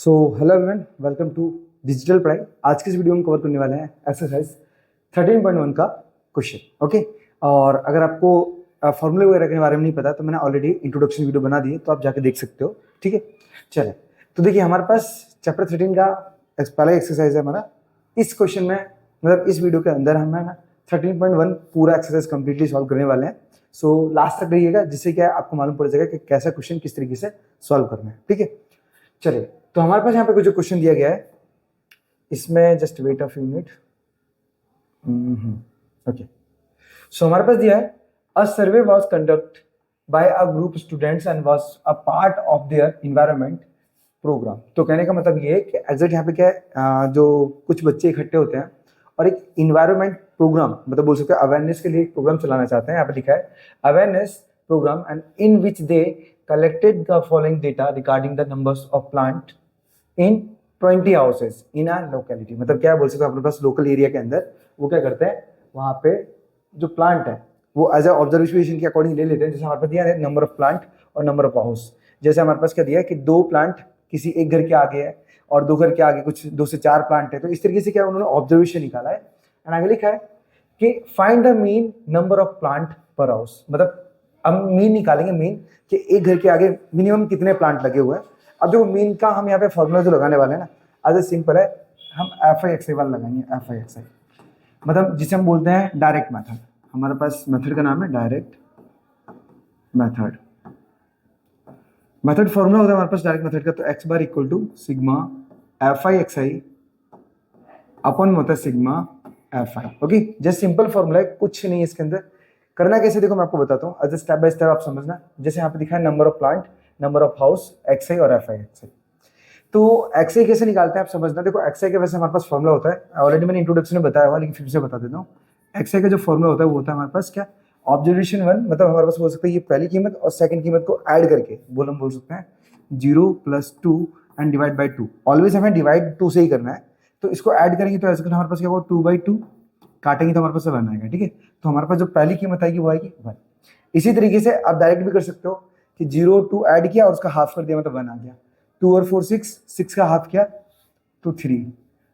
So hello everyone, welcome to digital पढ़ाई। आज की इस वीडियो में कवर करने वाले हैं एक्सरसाइज 13.1 का क्वेश्चन। ओके, और अगर आपको फॉर्मूले वगैरह के बारे में नहीं पता तो मैंने ऑलरेडी इंट्रोडक्शन वीडियो बना दी है, तो आप जाके देख सकते हो। ठीक है, चले तो देखिए हमारे पास चैप्टर 13 का पहला एक्सरसाइज है हमारा। इस क्वेश्चन में मतलब इस वीडियो के अंदर हम है ना 13.1 पूरा एक्सरसाइज कंप्लीटली सॉल्व करने वाले हैं। सो लास्ट तक रहिएगा, जिससे क्या आपको मालूम पड़ जाएगा कि कैसा क्वेश्चन किस तरीके से सॉल्व करना है। ठीक है, चलिए तो हमारे पास यहाँ पे कुछ जो क्वेश्चन दिया गया है, इसमें just wait a few minute. Okay, so हमारे पास दिया है a survey was conduct by a group students and was a part of their environment program. तो कहने का मतलब ये है कि एग्जैक्ट यहाँ पे क्या है, जो कुछ बच्चे इकट्ठे होते हैं और एक इन्वायरमेंट प्रोग्राम मतलब बोल सकते हैं अवेयरनेस के लिए एक प्रोग्राम चलाना चाहते हैं। यहाँ पे लिखा है awareness programme and in which they collected the following data regarding the numbers of plant in 20 houses in a locality। मतलब क्या बोल सकते हो, अपने पास लोकल एरिया के अंदर वो क्या करते हैं, वहां पे जो प्लांट है वो एज ए ऑब्जर्वेशन के अकॉर्डिंग ले लेते हैं। जैसे हमारे पास दिया है नंबर ऑफ प्लांट और नंबर ऑफ हाउस। जैसे हमारे पास क्या दिया है कि 2 प्लांट किसी एक घर के आगे है और 2 घर के आगे कुछ 2 से 4 प्लांट है, तो इस तरीके से क्या उन्होंने ऑब्जर्वेशन निकाला है। एंड आगे लिखा है कि find the mean number of plant पर हाउस। मतलब हम मीन निकालेंगे, मीन कि एक घर के आगे मिनिमम कितने प्लांट लगे हुए हैं। अब जो मीन का हम यहाँ पे फॉर्मूला जो लगाने वाले हैं ना, आज सिंपल है, हम FI/XI वाला लगाएंगे। FI/XI मतलब जिसे हम बोलते हैं डायरेक्ट मेथड। हमारे पास मेथड का नाम है डायरेक्ट मेथड। मेथड फॉर्मूला होता है हमारे पास डायरेक्ट मेथड का, तो x बार equal to sigma FI/XI upon में होता है sigma FI। Okay, just simple formula है, कुछ नहीं है इसके अंदर। करना कैसे देखो मैं आपको बताता हूँ, आज स्टेप बाय स्टेप आप समझना। जैसे यहाँ पे दिखा है number of plant, number of house, XI और FI/XI। तो XI कैसे निकालते हैं आप समझना। देखो XI के वैसे हमारे पास फॉर्मूला होता है, ऑलरेडी मैंने इंट्रोडक्शन में बताया हुआ, लेकिन फिर से बता देता हूँ। XI का जो फॉर्मूला होता है वो होता है हमारे पास क्या, ऑब्जर्वेशन 1, मतलब हमारे पास बोल सकते हैं ये पहली कीमत और सेकंड कीमत को ऐड करके हम बोल सकते हैं 0 + 2 एंड डिवाइड बाई 2। ऑलवेज हमें डिवाइड 2 से ही करना है, तो इसको ऐड करेंगे तो ऐसे हमारे पास क्या होगा 2/2, काटेंगे तो हमारे पास 1 आएगा। ठीक है, तो हमारे पास जो पहली कीमत आएगी वो आएगी 1। इसी तरीके से आप डायरेक्ट भी कर सकते हो कि 0 2 ऐड किया और उसका हाफ कर दिया, मतलब 1 आ गया। 2 और 4 6, 6 का हाफ किया तो 3,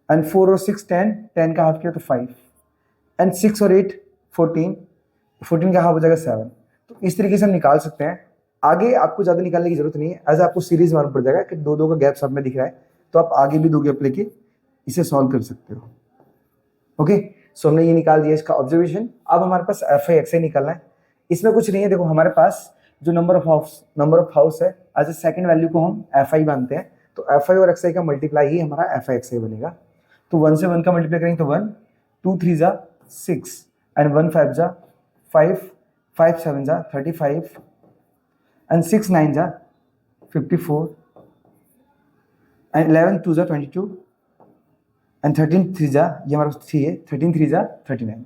एंड 4 और 6 10, 10 का हाफ किया तो 5, एंड 6 और 8 14, 14 का हाफ हो जाएगा 7। तो इस तरीके से हम निकाल सकते हैं। आगे आपको ज़्यादा निकालने की जरूरत नहीं है, एज आपको सीरीज मालूम पड़ जाएगा कि 2 का गैप सब में दिख रहा है, तो आप आगे भी 2 गैप लेके इसे सॉल्व कर सकते हो। ओके, सो हमने ये निकाल दिया इसका ऑब्जर्वेशन। अब हमारे पास FI/XI निकालना है। इसमें कुछ नहीं है, देखो हमारे पास जो नंबर ऑफ हाउस है एज ए सेकंड वैल्यू को हम FI मानते हैं, तो FI और XI का मल्टीप्लाई ही हमारा FI/XI बनेगा। तो 1 से 1 का मल्टीप्लाई करेंगे तो 1, 2 3 जा 6, एंड 1 5 जा 5, 5 7 जा 35, एंड 6 9 जा 54, एंड 11 2 जा 22, एंड 13 3 जा, ये हमारे पास 3 है, 13 3 जा 39।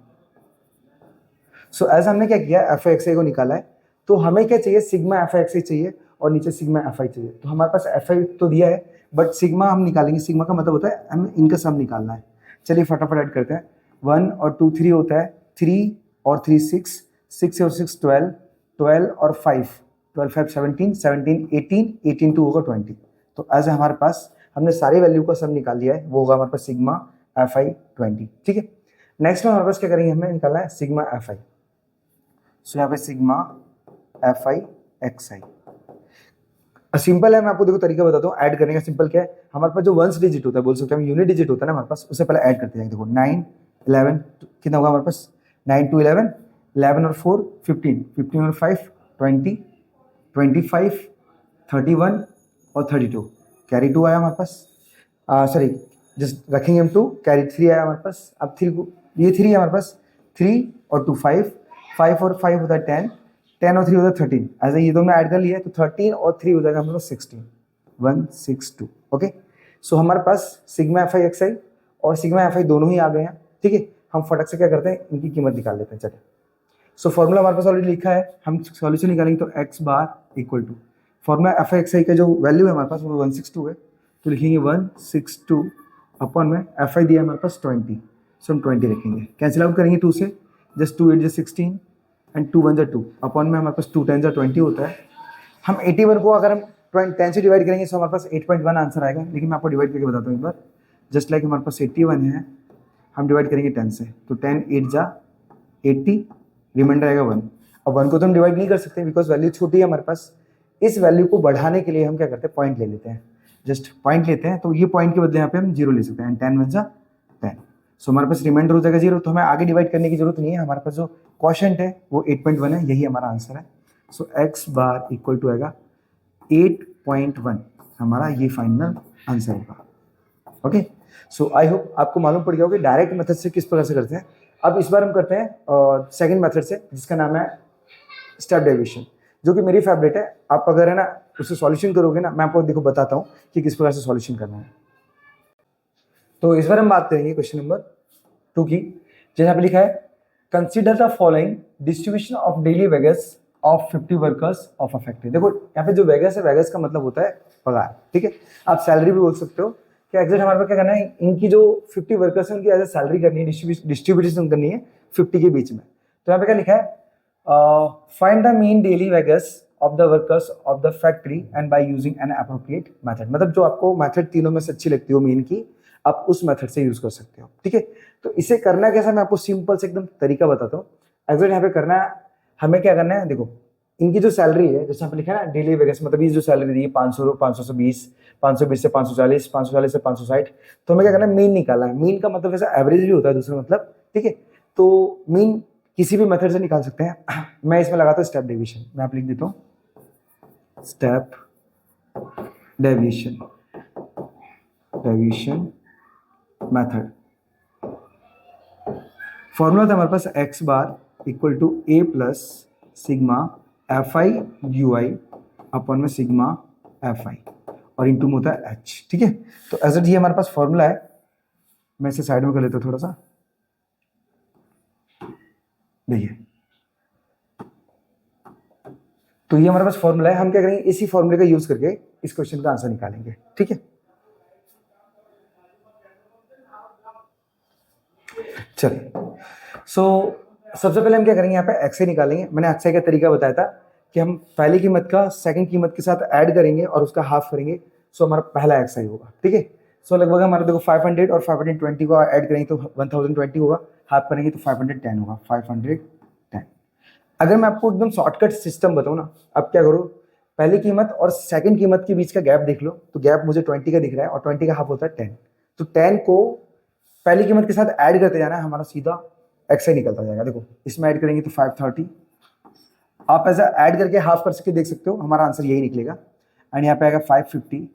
सो एज हमने क्या किया, FI/XI को निकाला है, तो हमें क्या चाहिए, सिग्मा FI/XI चाहिए और नीचे सिग्मा FI चाहिए। तो हमारे पास FI तो दिया है, बट सिग्मा हम निकालेंगे। सिग्मा का मतलब होता है हमें इनका सम निकालना है। चलिए फटाफट ऐड करते हैं। 1 और 2 3 होता है, 3 और 3 6, 6 और 6 12, 12 और 5, 12 5 17, 17 18, 18 2 होगा 20। तो एज हमारे पास हमने सारी वैल्यू का सम निकाल लिया है, वो होगा हमारे पास सिग्मा FI 20। ठीक है, नेक्स्ट में हमारे पास क्या करेंगे, हमें निकालना है सिग्मा FI। सो यहाँ पे सिग्मा FI/XI सिंपल है। मैं आपको देखो तरीका बताता हूँ ऐड करने का। सिंपल क्या है, हमारे पास जो वंस डिजिट होता है, बोल सकते हैं यूनिट डिजिट होता है ना हमारे पास, उससे पहले ऐड करते हैं। देखो 9 11 कितना होगा हमारे पास, 9 2 11, 11 और 4 15, 15 और 5 20, 25 31 और 32, कैरी 2 आया हमारे पास। सॉरी, जस्ट रखेंगे हम 2, कैरी 3 आया हमारे पास। अब 3 को, ये 3 है हमारे पास, 3 और 2 5, 5 और 5 होता है 10, 10 और 3 होता है 13। ऐसे ये दोनों ऐड कर लिया है तो 13 और 3 हो जाएगा हम लोग 16, 162। ओके, सो हमारे पास सिग्मा FI/XI और सिग्मा FI दोनों ही आ गए हैं। ठीक है, हम फटक से क्या करते हैं, इनकी कीमत निकाल लेते हैं। चलिए, सो फॉर्मूला हमारे पास ऑलरेडी लिखा है, हम सॉल्यूशन निकालेंगे तो x बार इक्वल टू फॉर्मूला FI/XI का जो वैल्यू है हमारे पास वो 162 है, तो लिखेंगे 162 अपॉन में FI दिया हमारे पास 20, सो हम 20 रखेंगे। कैंसिल आउट करेंगे 2 से, जस्ट 2 8 16 एंड 2 1 2, अपॉन में हमारे पास 2 10 20 होता है। हम 81 को अगर हम 10 से डिवाइड करेंगे तो हमारे पास 8.1 आंसर आएगा, लेकिन मैं आपको डिवाइड करके बताता हूँ एक बार। जस्ट लाइक हमारे पास 81 है, हम डिवाइड करेंगे 10 से, तो 10 8 जा 80, रिमाइंडर आएगा 1। अब 1 को तो हम डिवाइड नहीं कर सकते बिकॉज वैल्यू छोटी है हमारे पास। इस वैल्यू को बढ़ाने के लिए हम क्या करते हैं, पॉइंट ले लेते हैं, जस्ट पॉइंट लेते हैं, तो ये पॉइंट के बदले यहाँ पे हम 0 ले सकते हैं, 10 1 जा 10। सो हमारे पास रिमाइंडर हो जाएगा 0, तो हमें आगे डिवाइड करने की जरूरत नहीं है, हमारे पास जो क्वोशिएंट है वो 8.1 है, यही हमारा आंसर है। सो x बार इक्वल टू आएगा 8.1, हमारा ये फाइनल आंसर होगा। ओके, सो आई होप आपको मालूम पड़ गया होगा डायरेक्ट मेथड से किस प्रकार से करते हैं। अब इस बार हम करते हैं सेकंड मेथड से, जिसका नाम है स्टेप डेविएशन, जो कि मेरी फेवरेट है। आप अगर है ना उससे सॉल्यूशन करोगे ना, मैं आपको देखो बताता हूँ कि किस प्रकार से सॉल्यूशन करना है। तो इस बार हम बात करेंगे क्वेश्चन नंबर 2 की, जैसे पे लिखा है consider the following distribution of daily wages of 50 workers of a factory. देखो यहाँ पे जो वेजेस है, वेजेस का मतलब होता है पगार, ठीक है, आप सैलरी भी बोल सकते हो। कि एग्जैक्ट हमारे पास क्या करना है, इनकी जो 50 वर्कर्स हैं उनकी एज ए सैलरी करनी है, डिस्ट्रीब्यूशन करनी है 50 के बीच में। तो यहाँ पे क्या लिखा है, find the mean daily wages of the workers of the factory and by using N appropriate method. मतलब जो आपको मेथड तीनों में से अच्छी लगती हो मीन की, आप उस मेथड से यूज कर सकते हो, ठीक है। तो इसे करना कैसा, मैं आपको सिंपल से एकदम तरीका बताता हूँ। अगर यहाँ पे करना है, हमें क्या करना है, देखो इनकी जो सैलरी है, जैसे यहाँ पे लिखा है ना डेली वेजेस, मतलब ये जो सैलरी दी है 500 से 20, 520 से 540, 540 से 560, तो हमें क्या करना है, मीन निकालना है। मीन का मतलब वैसे एवरेज भी होता है दूसरा मतलब, ठीक है। तो मीन किसी भी मेथड से निकाल सकते हैं। मैं इसमें लगाता हूँ स्टेप डेविएशन, मैं आप लिख देता हूँ स्टेप डेविएशन मेथड। फॉर्मूला था हमारे पास x बार equal to a plus sigma fi ui upon में सिग्मा fi और इंटू में होता है h, ठीक है। तो एज ये हमारे पास फॉर्मूला है, मैं इसे साइड में कर लेता हूँ थोड़ा सा, देखिए। तो ये हमारे पास फॉर्मूला है, हम क्या करेंगे इसी फॉर्मूले का यूज करके इस क्वेश्चन का आंसर निकालेंगे, ठीक है। चलिए, सो सबसे पहले हम क्या करेंगे, यहाँ पे एक्सआई निकालेंगे। मैंने एक्सआई का तरीका बताया था कि हम पहली कीमत का सेकंड कीमत के साथ ऐड करेंगे और उसका हाफ करेंगे, सो हमारा पहला एक्सआई होगा, ठीक है। सो लगभग हमारा देखो 500 और 520 को ऐड करेंगे तो 1020 होगा, हाफ करेंगे तो 510 होगा, 510। अगर मैं आपको एकदम शॉर्टकट सिस्टम बताऊँ ना, अब क्या करो, पहली कीमत और सेकंड कीमत के बीच का गैप देख लो, तो गैप मुझे 20 का दिख रहा है और 20 का हाफ होता है 10। तो 10 को पहली कीमत के साथ ऐड करते जाना है, हमारा सीधा एक्सआई निकलता जाएगा। देखो इसमें ऐड करेंगे तो 530, आप ऐसा ऐड करके हाफ कर सके देख सकते हो, हमारा आंसर यही निकलेगा। एंड यहाँ पे आएगा 550,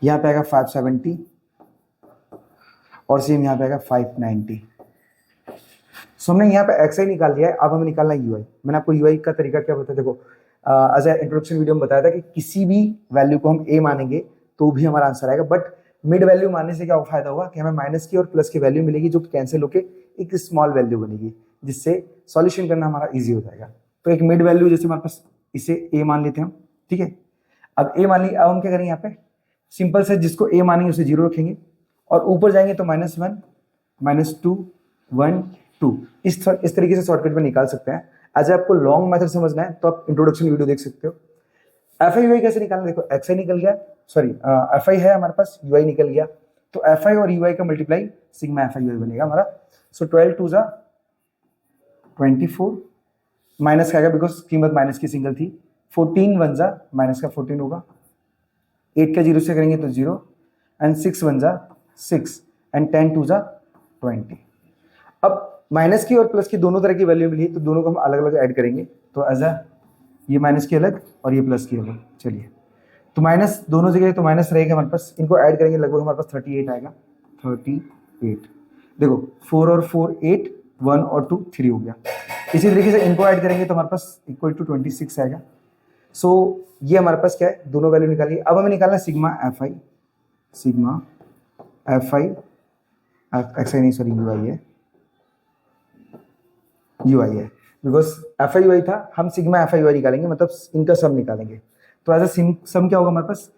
यहाँ पे आएगा 570 और सेम यहाँ पे आएगा 590। सो हमने यहाँ पे एक्सआई निकाल दिया है, अब हमें निकालना है यूआई। मैंने आपको यूआई का तरीका क्या बताया, देखो एज ए इंट्रोडक्शन वीडियो में बताया था कि किसी भी वैल्यू को हम ए मानेंगे तो भी हमारा आंसर आएगा, बट मिड वैल्यू मानने से क्या फायदा होगा कि हमें माइनस की और प्लस की वैल्यू मिलेगी, जो कैंसिल होकर एक स्मॉल वैल्यू बनेगी, जिससे सॉल्यूशन करना हमारा इजी हो जाएगा। तो एक मिड वैल्यू जैसे हमारे पास, इसे ए मान लेते हैं हम, ठीक है। अब ए मान ली, अब हम क्या करेंगे, यहाँ पे सिंपल से जिसको ए मानेंगे उसे 0 रखेंगे और ऊपर जाएंगे तो -1 -2 1 2, इस तरीके से शॉर्टकट में निकाल सकते हैं। आज आपको लॉन्ग मेथड समझना है तो आप इंट्रोडक्शन वीडियो देख सकते हो। एफ आई कैसे निकालना, देखो एक्स आई निकल गया, सॉरी एफ आई है हमारे पास, यू आई निकल गया, तो एफ आई और यू आई का मल्टीप्लाई सिग्मा एफ आई बनेगा हमारा। सो 12 2 जा 24, माइनस का आएगा बिकॉज कीमत माइनस की सिंगल थी, 14 1 जा माइनस का 14 होगा, 8 का 0 से करेंगे तो 0 एंड 6 1 जा 6 एंड 10 2 जा 20। अब माइनस की और प्लस की दोनों तरह की वैल्यू मिली है, तो दोनों को हम अलग अलग ऐड करेंगे, तो एज अ ये माइनस की अलग और ये प्लस की अलग। चलिए, तो माइनस दोनों जगह तो माइनस रहेगा हमारे पास, इनको ऐड करेंगे लगभग हमारे पास 38 आएगा, 38। देखो 4 और 4 8, 1 और 2 3 हो गया। इसी तरीके से इनको ऐड करेंगे तो हमारे पास इक्वल टू 26 आएगा। सो ये हमारे पास क्या है, दोनों वैल्यू निकालिए। अब हमें निकालना है सिग्मा एफ आई एक्स आई नहीं सॉरी यू आई है, बिकॉज एफ आई यू आई था, हम सिग्मा एफ आई यू आई निकालेंगे, मतलब इनका सम निकालेंगे। तो एज अ सम क्या होगा हमारे पास,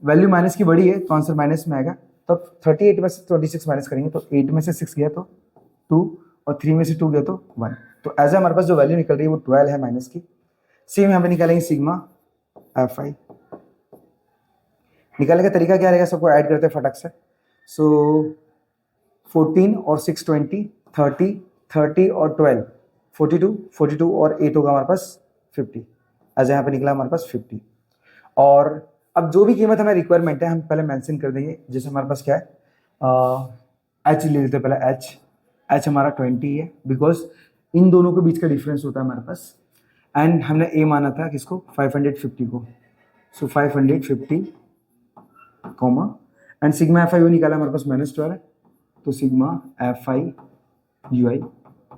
वैल्यू माइनस की बड़ी है तो आंसर माइनस में आएगा। तो 38 में से 26 माइनस करेंगे तो 8 में से 6 गया तो 2 और 3 में से 2 गया तो 1। तो एज हमारे पास जो वैल्यू निकल रही है वो 12 है माइनस की। सेम यहाँ पे निकालेंगे सिग्मा एफ आई। निकालने का तरीका क्या रहेगा, सबको ऐड करते हैं फटक से। सो 14 और 6 20, 30, 30 और 12 42, 42 और 8 होगा हमारे पास 50। आज यहाँ पे निकला हमारे पास 50। और अब जो भी कीमत हमें रिक्वायरमेंट है हम पहले मेंशन कर देंगे। जैसे हमारे पास क्या है, एच ले लेते हैं पहले। एच हमारा 20 है, बिकॉज इन दोनों के बीच का डिफरेंस होता है हमारे पास। एंड हमने ए माना था किसको, 550 को। सो 550 कॉमा एंड सिग्मा एफ आई निकाला हमारे पास -12 है, तो sigma F I U I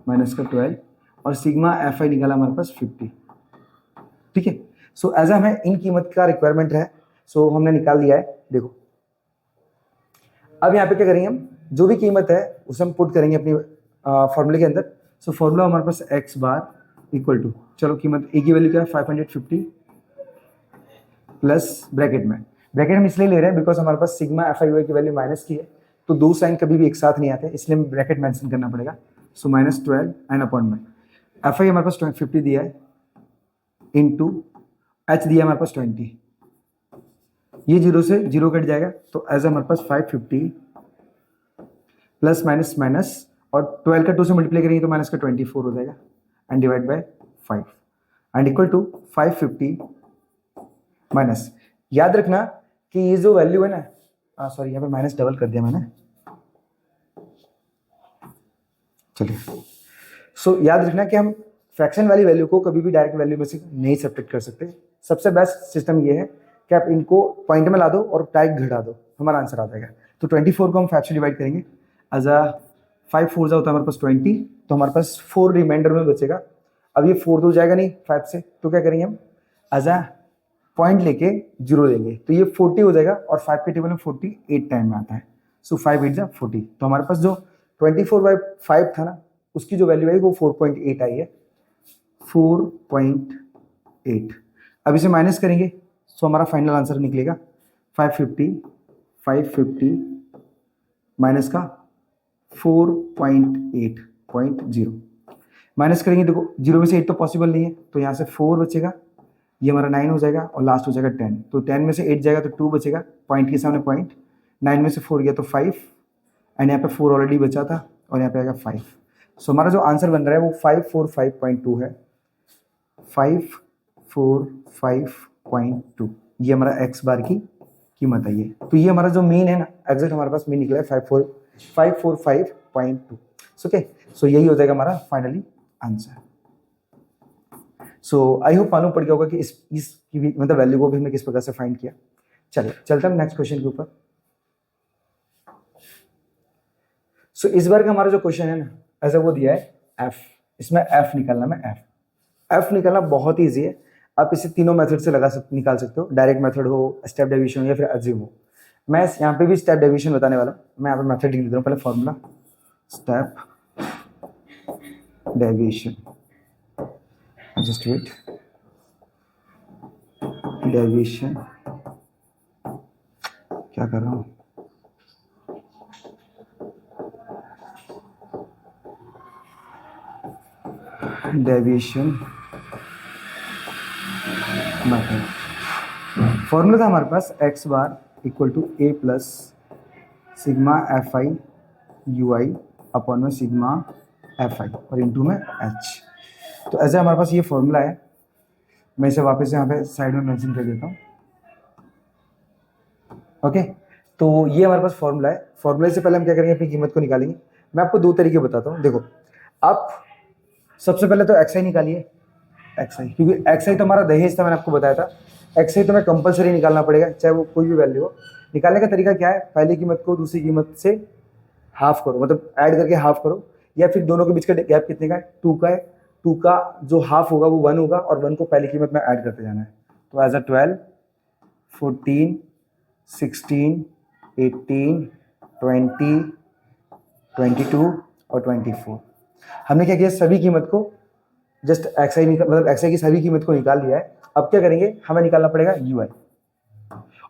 minus का 12 और सिग्मा एफ आई निकाला हमारे पास 50। ठीक है। सो एज हमें इन कीमत का रिक्वायरमेंट है, सो हमने निकाल दिया है। देखो अब यहाँ पे क्या करेंगे, हम जो भी कीमत है उसे हम पुट करेंगे अपनी फॉर्मूले के अंदर। सो फॉर्मूला हमारे पास एक्स बार इक्वल टू, चलो कीमत ए की वैल्यू क्या है 550 प्लस ब्रैकेट हम इसलिए ले रहे हैं बिकॉज हमारे पास सिग्मा एफ आई यू आई की वैल्यू माइनस की है, तो दो साइन कभी भी एक साथ नहीं आते, इसलिए ब्रैकेट मेंशन करना पड़ेगा। सो -12 एंड अपॉन में एफ आई हमारे पास 50 दिया है इंटू एच दिया हमारे पास 20। ये 0 से 0 कट जाएगा, तो एज हमारे पास 550 प्लस माइनस माइनस और 12 का 2 से मल्टीप्लाई करेंगे तो माइनस का 24 हो जाएगा and divide by 5 and equal to 550 minus. याद रखना कि ये जो वैल्यू है ना, सॉरी यहाँ पे माइनस डबल कर दिया मैंने, चलिए। सो याद रखना कि हम फ्रैक्शन वाली वैल्यू को कभी भी डायरेक्ट वैल्यू में से नहीं सब्ट्रैक्ट कर सकते। सबसे बेस्ट सिस्टम ये है कि आप इनको पॉइंट में ला दो और डायरेक्ट घटा दो, हमारा आंसर आ जाएगा। तो 24 को हम 5 से डिवाइड करेंगे, एज 5 4 होता है हमारे पास 20, तो हमारे पास 4 रिमाइंडर में बचेगा। अब ये 4 तो जाएगा नहीं 5 से, तो क्या करेंगे हम एज पॉइंट लेके 0 देंगे, तो ये 40 हो जाएगा और 5 के टेबल में 48 टाइम में आता है। सो 5 8 40, तो हमारे पास जो 24/5 था ना, उसकी जो वैल्यू आई वो 4.8 आई है, 4.8। अब इसे माइनस करेंगे, सो हमारा फाइनल आंसर निकलेगा 550 माइनस का 4.8.0। माइनस करेंगे, देखो 0 में से 8 तो पॉसिबल नहीं है, तो यहाँ से 4 बचेगा, ये हमारा 9 हो जाएगा और लास्ट हो जाएगा 10। तो 10 में से 8 जाएगा तो 2 बचेगा, पॉइंट के सामने पॉइंट, 9 में से 4 गया तो 5 एंड यहाँ पे 4 ऑलरेडी बचा था और यहाँ पे आएगा 5। सो हमारा जो आंसर बन रहा है वो 545.2 है, 545.2। ये हमारा एक्स बार की कीमत आई है। तो ये हमारा जो मीन है ना, एग्जैक्ट हमारे पास मीन निकला है 545.2। ओके, सो यही हो जाएगा हमारा finally answer. So I hope मालूम पड़ गया होगा कि इस मतलब वैल्यू को भी हमने किस प्रकार से फाइंड किया। चलिए चलते हैं नेक्स्ट क्वेश्चन के ऊपर। सो इस बार का हमारा जो क्वेश्चन है ना, ऐसा वो दिया है एफ, इसमें एफ निकालना में एफ निकालना बहुत ही ईजी है। आप इसे तीनों मेथड से निकाल सकते हो, डायरेक्ट मेथड हो, स्टेप डेविएशन हो या फिर अज्यूम हो। मैं यहाँ पे भी स्टेप डेविएशन बताने वाला हूँ। मैं यहाँ पे मेथड लिख देता हूँ, पहले formula step deviation, just wait, deviation क्या कर रहा हूँ, डेविएशन मेथड। फॉर्मूला था हमारे पास X bar equal to A plus sigma F I U I upon में सिग्मा एफ आई और इंटू में एच। तो ऐसे हमारे पास ये फॉर्मूला है, मैं इसे वापस यहाँ पे साइड में मेंशन कर देता हूँ। ओके, तो ये हमारे पास फॉर्मूला है। फॉर्मूले से पहले हम क्या करेंगे, अपनी कीमत को निकालेंगे। मैं आपको दो तरीके बताता हूँ। देखो, आप सबसे पहले तो एक्स आई निकालिए, एक्स आई, क्योंकि एक्स आई तो हमारा दहेज था, मैंने आपको बताया था। एक्स आई तो मैं कंपलसरी निकालना पड़ेगा, चाहे वो कोई भी वैल्यू हो। निकालने का तरीका क्या है, पहली कीमत को दूसरी कीमत से हाफ करो, मतलब ऐड करके हाफ करो, या फिर दोनों के बीच का गैप कितने का है, 2 का है। 2 का जो हाफ होगा वो 1 होगा और 1 को पहली कीमत में ऐड करते जाना है। तो एज 12, 14, 16, 18, 20, 22 और 24। हमने क्या किया, सभी कीमत को जस्ट एक्स आई मतलब एक्स आई की सभी कीमत को निकाल लिया है। अब क्या करेंगे, हमें निकालना पड़ेगा यू आई,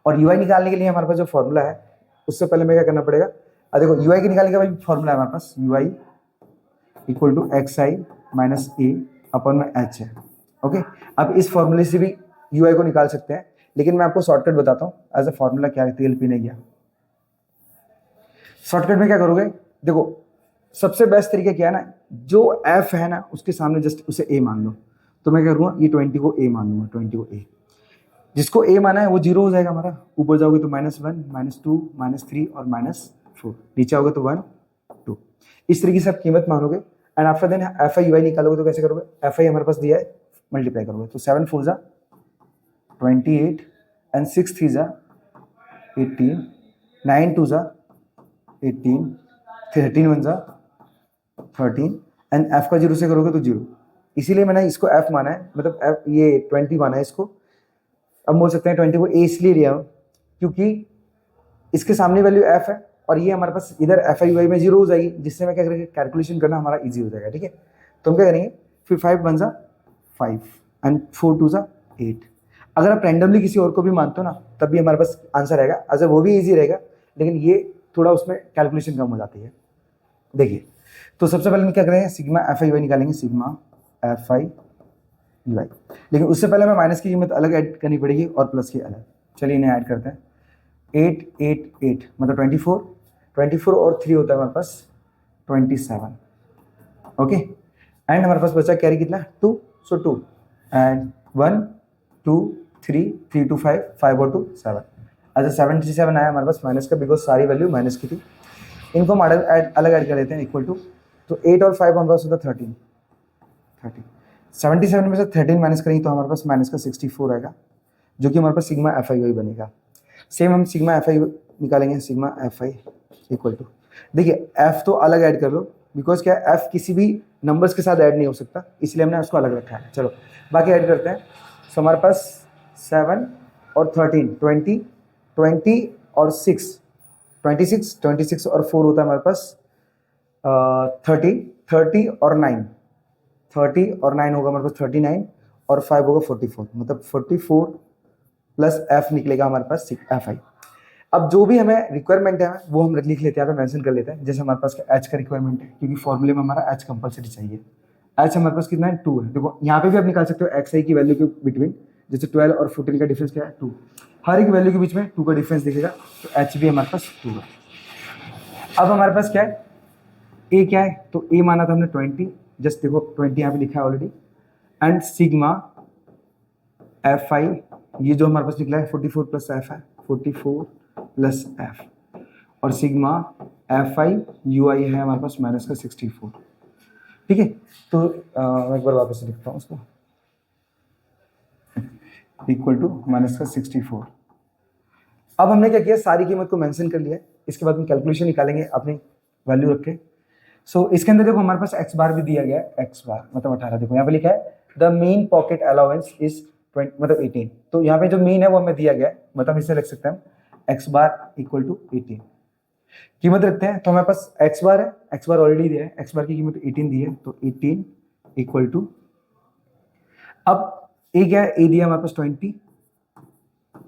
और यू आई निकालने के लिए हमारे पास जो फॉर्मूला है उससे पहले हमें क्या करना पड़ेगा। देखो, यू आई के निकालने का भाई फॉर्मूला है हमारे पास, U I equal to X I minus A upon में एच है। ओके, अब इस फॉर्मूले से भी UI को निकाल सकते हैं, लेकिन मैं आपको शॉर्टकट बताता हूँ एज अ फॉर्मूला क्या है TLP ने किया। शॉर्टकट में क्या करोगे, देखो सबसे बेस्ट तरीका क्या है ना, जो f है ना उसके सामने जस्ट उसे a मान लो। तो मैं क्या करूँगा, ये 20 को a मान लूंगा, 20 को a, जिसको a माना है वो 0 हो जाएगा हमारा। ऊपर जाओगे तो -1, -2, -3 और -4, नीचे आओगे तो 1, 2। इस तरीके से आप कीमत मानोगे and after then FI UI निकालोगे तो कैसे करोगे, FI हमारे पास दिया है, मल्टीप्लाई करोगे तो 7 4 जा 28 एंड 6 3 जा 18, 9 2 जा 18, 13 1 जा 13 एंड f का 0 से करोगे तो 0। इसीलिए मैंने इसको f माना है, मतलब f ये 20 माना है इसको। अब बोल सकते हैं 20 को a इसलिए लिया क्योंकि इसके सामने वैल्यू f है और ये हमारे पास इधर FI UI में 0 हो जाएगी, जिससे मैं क्या करेंगे कैलकुलेशन करना हमारा इजी हो जाएगा। ठीक है, तो हम क्या करेंगे, फिर 5 1 जा 5 एंड 4 2 जा 8। अगर आप रैंडमली किसी और को भी मानते हो ना तब भी हमारे पास आंसर आएगा, अच्छा वो भी इजी रहेगा, लेकिन ये थोड़ा उसमें कैलकुलेशन कम हो जाती है। देखिए, तो सबसे पहले हम क्या करेंगे, सिग्मा FI UI निकालेंगे, सिग्मा FI UI। लेकिन उससे पहले हमें माइनस की कीमत अलग ऐड करनी पड़ेगी और प्लस की अलग। चलिए इन्हें ऐड करते हैं। 8 8 8 मतलब 24, 24 और 3 होता है हमारे पास 27। ओके, एंड हमारे पास बचा कैरी कितना, 2, सो 2 एंड 1 2 3 3 2 5 5 और 2 7। अच्छा 77 आया हमारे पास माइनस का, बिकॉज सारी वैल्यू माइनस की थी। इनको हम अलग ऐड कर लेते हैं, इक्वल टू, तो 8 और 5 हमारे पास होता है 13। 77 में से 13 माइनस करेंगे तो हमारे पास माइनस का 64 आएगा, जो कि हमारे पास सिग्मा FI UI बनेगा। सेम हम सिग्मा FI निकालेंगे, सिग्मा FI इक्वल टू, देखिए f तो अलग ऐड कर लो, बिकॉज क्या f किसी भी नंबर्स के साथ ऐड नहीं हो सकता, इसलिए हमने उसको अलग रखा है। चलो बाकी ऐड करते हैं। सो हमारे पास 7 और 13 20 20 और 6 26 26 और 4 होता है हमारे पास 30 30 और 9 30 और 9 होगा हमारे पास 39 और 5 होगा 44, मतलब 44 प्लस f निकलेगा हमारे पास FI। अब जो भी हमें रिक्वायरमेंट है वो हम लिख लेते हैं, यहाँ पे मेंशन कर लेते हैं। जैसे हमारे पास h का रिक्वायरमेंट है, क्योंकि फॉर्मूले में हमारा h कंपलसरी चाहिए। h हमारे पास कितना है, 2 है। देखो यहाँ पे भी आप निकाल सकते हो xi की वैल्यू के बिटवीन, जैसे 12 और 14 का डिफरेंस क्या है, 2। हर एक वैल्यू के बीच में 2 का डिफरेंस दिखेगा, तो h भी हमारे पास 2 है। अब हमारे पास क्या है, a क्या है, तो a माना था हमने 20, जस्ट देखो 20 यहाँ पे लिखा है ऑलरेडी, एंड सिग्मा FI ये जो हमारे पास निकला है 44 प्लस f है, 44 प्लस f, और सिग्मा FI UI है हमारे पास माइनस का 64। ठीक है, तो मैं एक बार वापस से लिखता हूँ उसको, इक्वल टू माइनस का 64। अब हमने क्या किया, सारी कीमत को मेंशन कर लिया है। इसके बाद हम कैलकुलेशन निकालेंगे अपनी वैल्यू रख के। सो इसके अंदर देखो हमारे पास x बार भी दिया गया है, x बार मतलब 18। देखो यहाँ पे लिखा है the mean pocket allowance is 20 मतलब 18, तो यहाँ पे जो मीन है वो हमें दिया गया है, मतलब इससे लिख सकते हैं हम x बार इक्वल टू 18। कीमत रखते हैं, तो हमारे पास x बार है, x बार ऑलरेडी दिया है, x बार की कीमत 18 दी है, तो 18 इक्वल टू, अब a क्या है, a दिया हमारे पास 20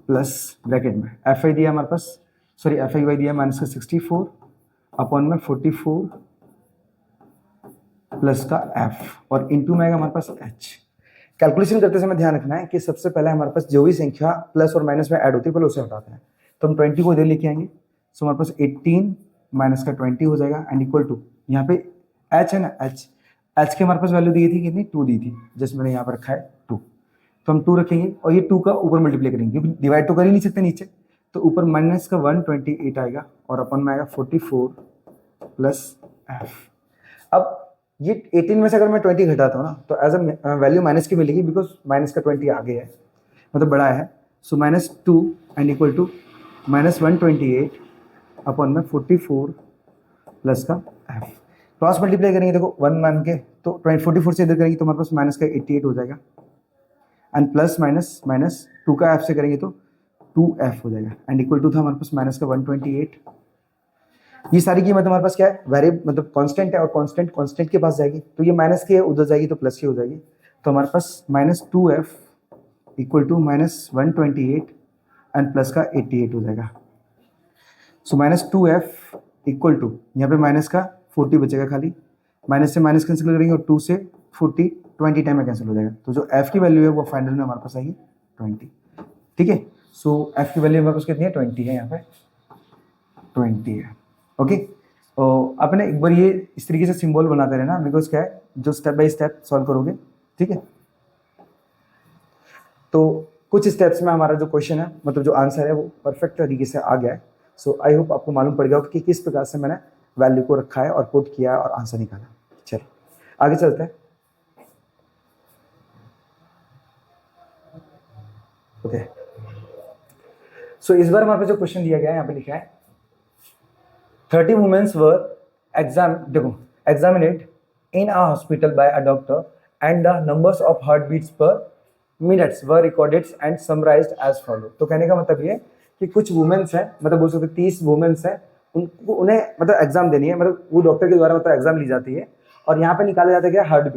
प्लस ब्रैकेट में FI दिया हमारे पास, सॉरी FI UI दिया माइनस का 64 अपॉन में 44 प्लस का f, और इनटू में आएगा हमारे पास h। कैलकुलेशन करते समय ध्यान रखना है कि सबसे पहले हमारे पास जो भी संख्या प्लस और माइनस में ऐड होती है पहले उसे हटाते हैं। तो हम 20 को इधर लेके आएंगे, सो हमारे पास 18 माइनस का 20 हो जाएगा, एंड इक्वल टू, यहाँ पे h है ना, h की हमारे पास वैल्यू दी थी कितनी, 2 दी थी, जैसे मैंने यहाँ पर रखा है 2, तो हम 2 रखेंगे और ये 2 का ऊपर मल्टीप्लाई करेंगे, क्योंकि डिवाइड तो कर ही नहीं सकते नीचे, तो ऊपर माइनस का 128 आएगा और अपन में आएगा 44 प्लस f। अब ये 18 में से अगर मैं 20 घटाता हूँ ना तो एज अ वैल्यू माइनस की मिलेगी, बिकॉज माइनस का 20 आगे है, मतलब बड़ा है। सो -2 एंड इक्वल टू -128 अपॉन में 44 प्लस का f। क्रॉस मल्टीप्लाई करेंगे, देखो 1 मान के, तो 44 से इधर करेंगे तो हमारे पास माइनस का 88 हो जाएगा, एंड प्लस माइनस माइनस 2 का f से करेंगे तो 2f हो जाएगा, एंड इक्वल टू था हमारे पास माइनस का 128। ये सारी कीमत हमारे पास क्या है, वेरिएबल मतलब कांस्टेंट है, और कांस्टेंट के पास जाएगी, तो ये माइनस की है उधर जाएगी तो प्लस की हो जाएगी, तो हमारे पास -2f equal to -128 and plus का 88 हो जाएगा। सो -2f इक्वल टू, यहाँ पे माइनस का 40 बचेगा खाली, माइनस से माइनस कैंसिल करेंगे और 2 से 40 20 टाइम में कैंसिल हो जाएगा, तो जो f की वैल्यू है वो फाइनल में हमारे पास आएगी 20, ठीक है। सो एफ की वैल्यू हमारे पास कितनी है, 20 है, यहाँ पे 20 है। ओके, तो आपने एक बार ये इस तरीके से सिंबल बनाते रहना, बिकॉज क्या है, जो स्टेप बाय स्टेप सॉल्व करोगे, ठीक है। तो कुछ स्टेप्स में हमारा जो क्वेश्चन है, मतलब जो आंसर है, वो परफेक्ट तरीके से आ गया है। सो आई होप आपको मालूम पड़ गया होगा कि किस प्रकार से मैंने वैल्यू को रखा है और पुट किया है और आंसर निकाला। चलिए आगे चलते हैं। ओके, सो इस बार हमारे पास जो क्वेश्चन दिया गया है, यहाँ पे लिखा है 30 womens were examined in a hospital by a doctor and the numbers of heartbeats per minutes were recorded and summarized as follow। तो कहने का मतलब ये कि कुछ वुमेन्स हैं, मतलब बोल सकते 30 वुमेन्स हैं, उन्हें मतलब एग्जाम देनी है, मतलब वो डॉक्टर के द्वारा मतलब एग्जाम ली जाती है और यहाँ पे निकाला जाता है क्या, हार्ट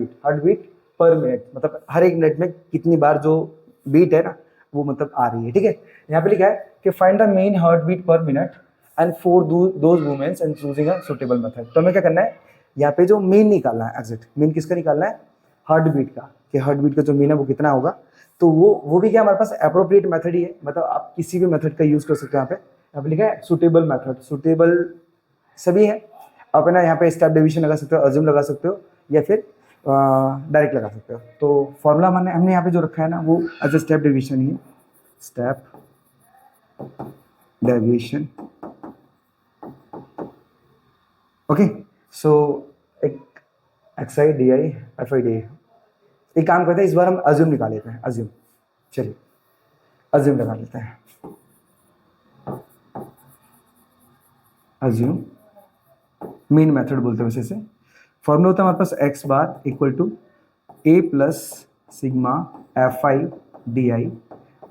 बीट पर मिनट, मतलब हर एक मिनट में कितनी बार जो बीट है ना वो मतलब आ रही है, ठीक है। यहाँ पे लिखा है कि find the mean heart beat per minute and for those womens and choosing a suitable method. तो हमें क्या करना है, यहाँ पे जो मीन निकालना है, एग्जैक्ट मीन किसका निकालना है, हार्ट बीट का, कि हार्ट बीट का जो मीन है वो कितना होगा। तो वो भी क्या हमारे पास एप्रोप्रिएट मेथड ही है, मतलब आप किसी भी मेथड का यूज कर सकते हो। यहाँ पे लिखा है सुटेबल मेथड, सुटेबल सभी है। आप है ना यहाँ पे स्टेप डिवीजन लगा सकते हो, अज्यूम लगा सकते हो, या फिर डायरेक्ट लगा सकते हो। तो फॉर्मूला हमने यहाँ पे जो रखा है ना वो एज ए स्टेप डिवीजन ही है, स्टेप डेविएशन। ओके, सो एक XI DI FI DI, एक काम करते हैं, इस बार हम अज्यूम निकाल लेते हैं, अज्यूम। चलिए अज्यूम लगा लेते हैं, अज्यूम मेन मेथड बोलते हैं वैसे से। फॉर्मूला होता है हमारे पास x बार equal to a plus sigma FI DI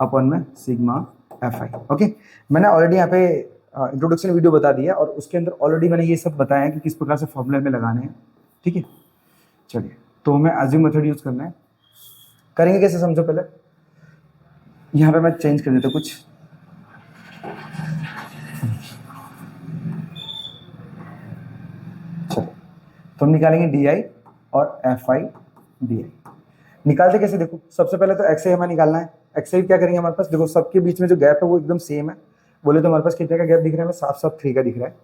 upon में सिग्मा FI। ओके, मैंने ऑलरेडी यहाँ पे इंट्रोडक्शन वीडियो बता दिया और उसके अंदर ऑलरेडी मैंने ये सब बताया है कि किस प्रकार से फॉर्मूले में लगाने हैं, ठीक है। चलिए, तो हमें अज्यूम मेथड यूज करना है, करेंगे कैसे समझो पहले। यहाँ पे मैं चेंज कर देता कुछ, चलो तो हम निकालेंगे DI और FI DI। निकालते कैसे, देखो सबसे पहले तो XI हमें निकालना है। XI क्या करेंगे, हमारे पास देखो सबके बीच में जो गैप है वो एकदम सेम है, बोले तो हमारे पास कितने का गैप दिख रहा है, हमें साफ साफ 3 का दिख रहा है।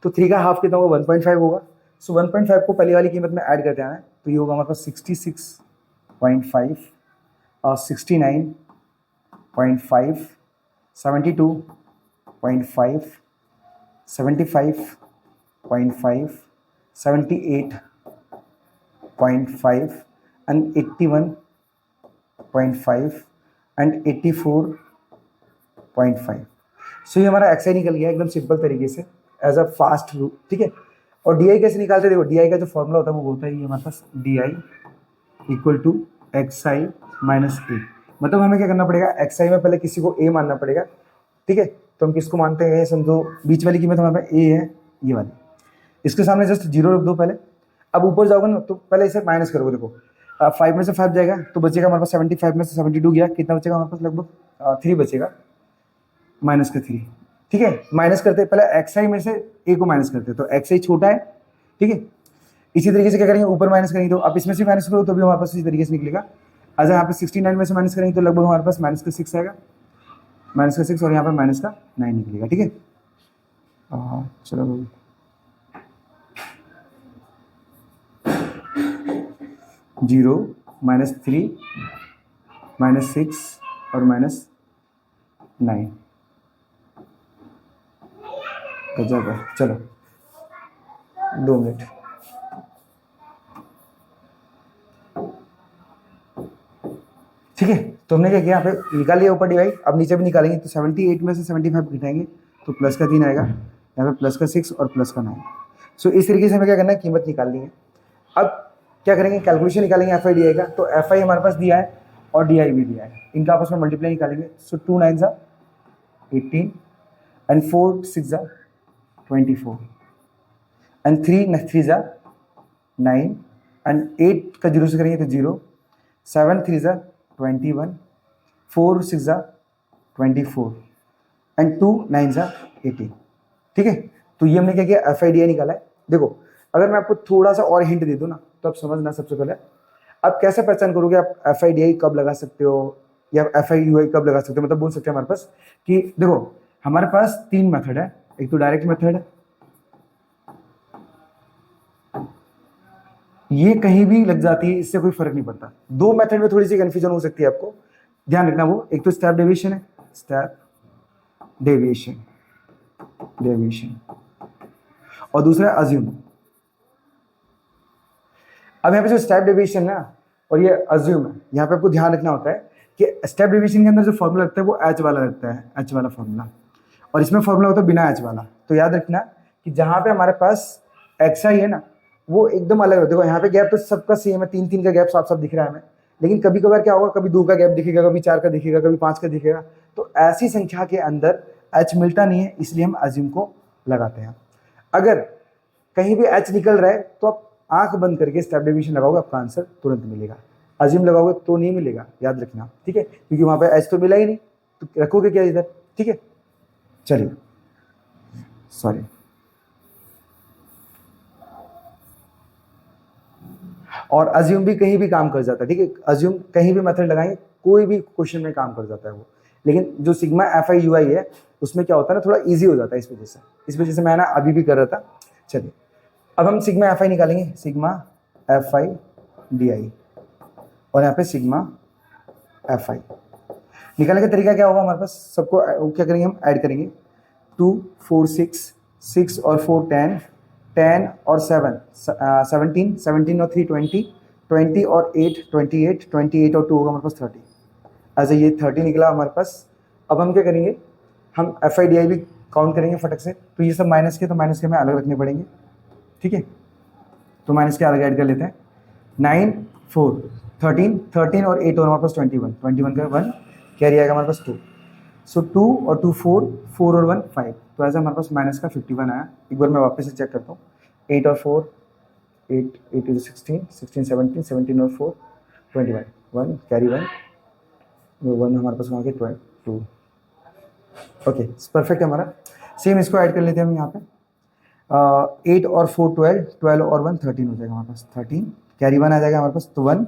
तो 3 का हाफ कितना होगा, 1.5 होगा। सो 1.5 को पहली वाली कीमत में ऐड करते आना है, तो ये होगा हमारे पास 66.5 और 69.5, 72.5, 75.5, 78.5 and 81.5 and 84.5। सो ये हमारा XI निकल गया एकदम सिंपल तरीके से एज अ फास्ट रूट, ठीक है। और DI कैसे निकालते हैं, देखो DI का जो फॉर्मूला होता है वो होता है ये हमारे पास DI equal to XI minus A। मतलब हमें क्या करना पड़ेगा, XI में पहले किसी को A मानना पड़ेगा, ठीक है। तो हम किसको मानते हैं, समझो बीच वाली कीमत हमारे पास A है, ये वाली, इसके सामने जस्ट 0 रख दो पहले। अब ऊपर जाओगे ना तो पहले इसे माइनस करोगे, देखो 5 में से 5 जाएगा तो बचेगा हमारे पास 75 में से 72 गया, कितना बचेगा हमारे पास, लगभग 3 बचेगा, माइनस का 3, ठीक है। माइनस करते पहले XI में से A को माइनस करते, तो XI छोटा है, ठीक है। इसी तरीके से क्या करेंगे, ऊपर माइनस करेंगे तो आप इसमें से माइनस करो तो भी हमारे पास इसी तरीके से निकलेगा। अगर यहाँ पे 69 में से माइनस करेंगे तो लगभग हमारे पास माइनस का 6 आएगा, माइनस का 6, और यहाँ पे माइनस का 9 निकलेगा, ठीक है। चलो 0 -3 -6 और -9 गजब है। चलो 2 मिनट, ठीक है। तो हमने क्या किया, यहाँ पे निकाल लिया ऊपर DI, अब नीचे भी निकालेंगे तो 78 में से 75 घटाएंगे तो प्लस का 3 आएगा, यहाँ पे प्लस का 6 और प्लस का 9। सो इस तरीके से हमें क्या करना है, कीमत निकालनी है। अब क्या करेंगे, कैलकुलेशन निकालेंगे FI DI का। तो FI हमारे पास दिया है और DI भी दिया है, इनका आपस में मल्टीप्लाई निकालेंगे। सो 2 9 ज़ा 18 एंड 4 6 ज़ा 24 एंड 3 3 ज़ा 9 एंड 8 का 0 से करेंगे तो 0, 7 3 ज़ा 21, 4 6 ज़ा 24 एंड 2 9 ज़ा 18, ठीक है। तो ये हमने क्या किया, FI DI निकाला है। देखो अगर मैं आपको थोड़ा सा और हिंट दे दूँ ना तो आप समझना, सबसे पहले आप कैसे पहचान करोगे आप FI DI कब लगा सकते हो, या FI UI कब लगा सकते हो, मतलब बोल सकते हैं हमारे पास कि देखो हमारे पास 3 मेथड है, एक तो डायरेक्ट मेथड है, ये कहीं भी लग जाती है, इससे कोई फर्क नहीं पड़ता। 2 मेथड में थोड़ी सी कंफ्यूजन हो सकती है आपको, ध्यान रखना वो, एक तो स्टेप डेविएशन है, स्टेप डेविएशन डेविएशन, और दूसरा है अज्यूम। अब यहाँ पे जो स्टेप डेविएशन है और ये अज्यूम है, यहाँ पे आपको ध्यान रखना होता है कि स्टेप डेविएशन के अंदर जो फॉर्मूला लगता है वो H वाला लगता है, H वाला फॉर्मूला, और इसमें फॉर्मूला होता है बिना H वाला। तो याद रखना कि जहाँ पे हमारे पास XI है ना, वो एकदम अलग है। देखो यहाँ पे गैप तो सबका सेम है, 3 का गैप साफ साफ दिख रहा है हमें, लेकिन कभी कभार क्या होगा, कभी 2 का गैप दिखेगा, कभी 4 का दिखेगा, कभी 5 का दिखेगा। तो ऐसी संख्या के अंदर H मिलता नहीं है, इसलिए हम अज्यूम को लगाते हैं। अगर कहीं भी H निकल रहा है तो आप आंख बंद करके स्टेप डेविएशन लगाओगे, आपका आंसर तुरंत मिलेगा। अज्यूम लगाओगे तो नहीं मिलेगा, याद रखना, ठीक है, क्योंकि वहां पे H तो मिला ही नहीं, तो रखोगे क्या इधर, ठीक है। चलिए, सॉरी, और अज्यूम भी कहीं भी काम कर जाता है, ठीक है, अज्यूम कहीं भी मेथड लगाएंगे कोई भी क्वेश्चन में काम कर जाता है वो, लेकिन जो सिग्मा FI UI है उसमें क्या होता है ना, थोड़ा इजी हो जाता है, इस वजह से मैं ना अभी भी कर रहा था। चलिए, अब हम सिग्मा FI निकालेंगे, सिग्मा FI/DI, और यहाँ पे सिग्मा FI निकालने का तरीका क्या होगा हमारे पास, सबको क्या करेंगे, हम ऐड करेंगे, 2 4 6 और 4 10, 10 और 7 17, 17 और 3 20, 20 और 8 28, 28 और 2 होगा हमारे पास 30। ऐसे ये 30 निकला हमारे पास। अब हम क्या करेंगे, हम FI/DI भी काउंट करेंगे फटक से। तो ये सब माइनस के, तो माइनस के हमें अलग रखने पड़ेंगे, ठीक है, तो माइनस के अलग ऐड कर लेते हैं। 9 4 13 और 8 और हमारे पास 21 का 1 कैरी आएगा हमारे पास 2। सो 2 और 2 4 और 1 5, तो ऐसा हमारे पास माइनस का 51 आया। एक बार मैं वापस से चेक करता हूँ, 8 और 4 8 8 is 16 16 17 17 और 4 21 1 कैरी 1 हमारे पास वहाँ के 2। ओके, परफेक्ट है हमारा। सेम इसको ऐड कर लेते हैं हम यहाँ पे, 8 और 4 12, 12 और 1 13 हो जाएगा हमारे पास 13, कैरी 1 आ जाएगा हमारे पास, तो 1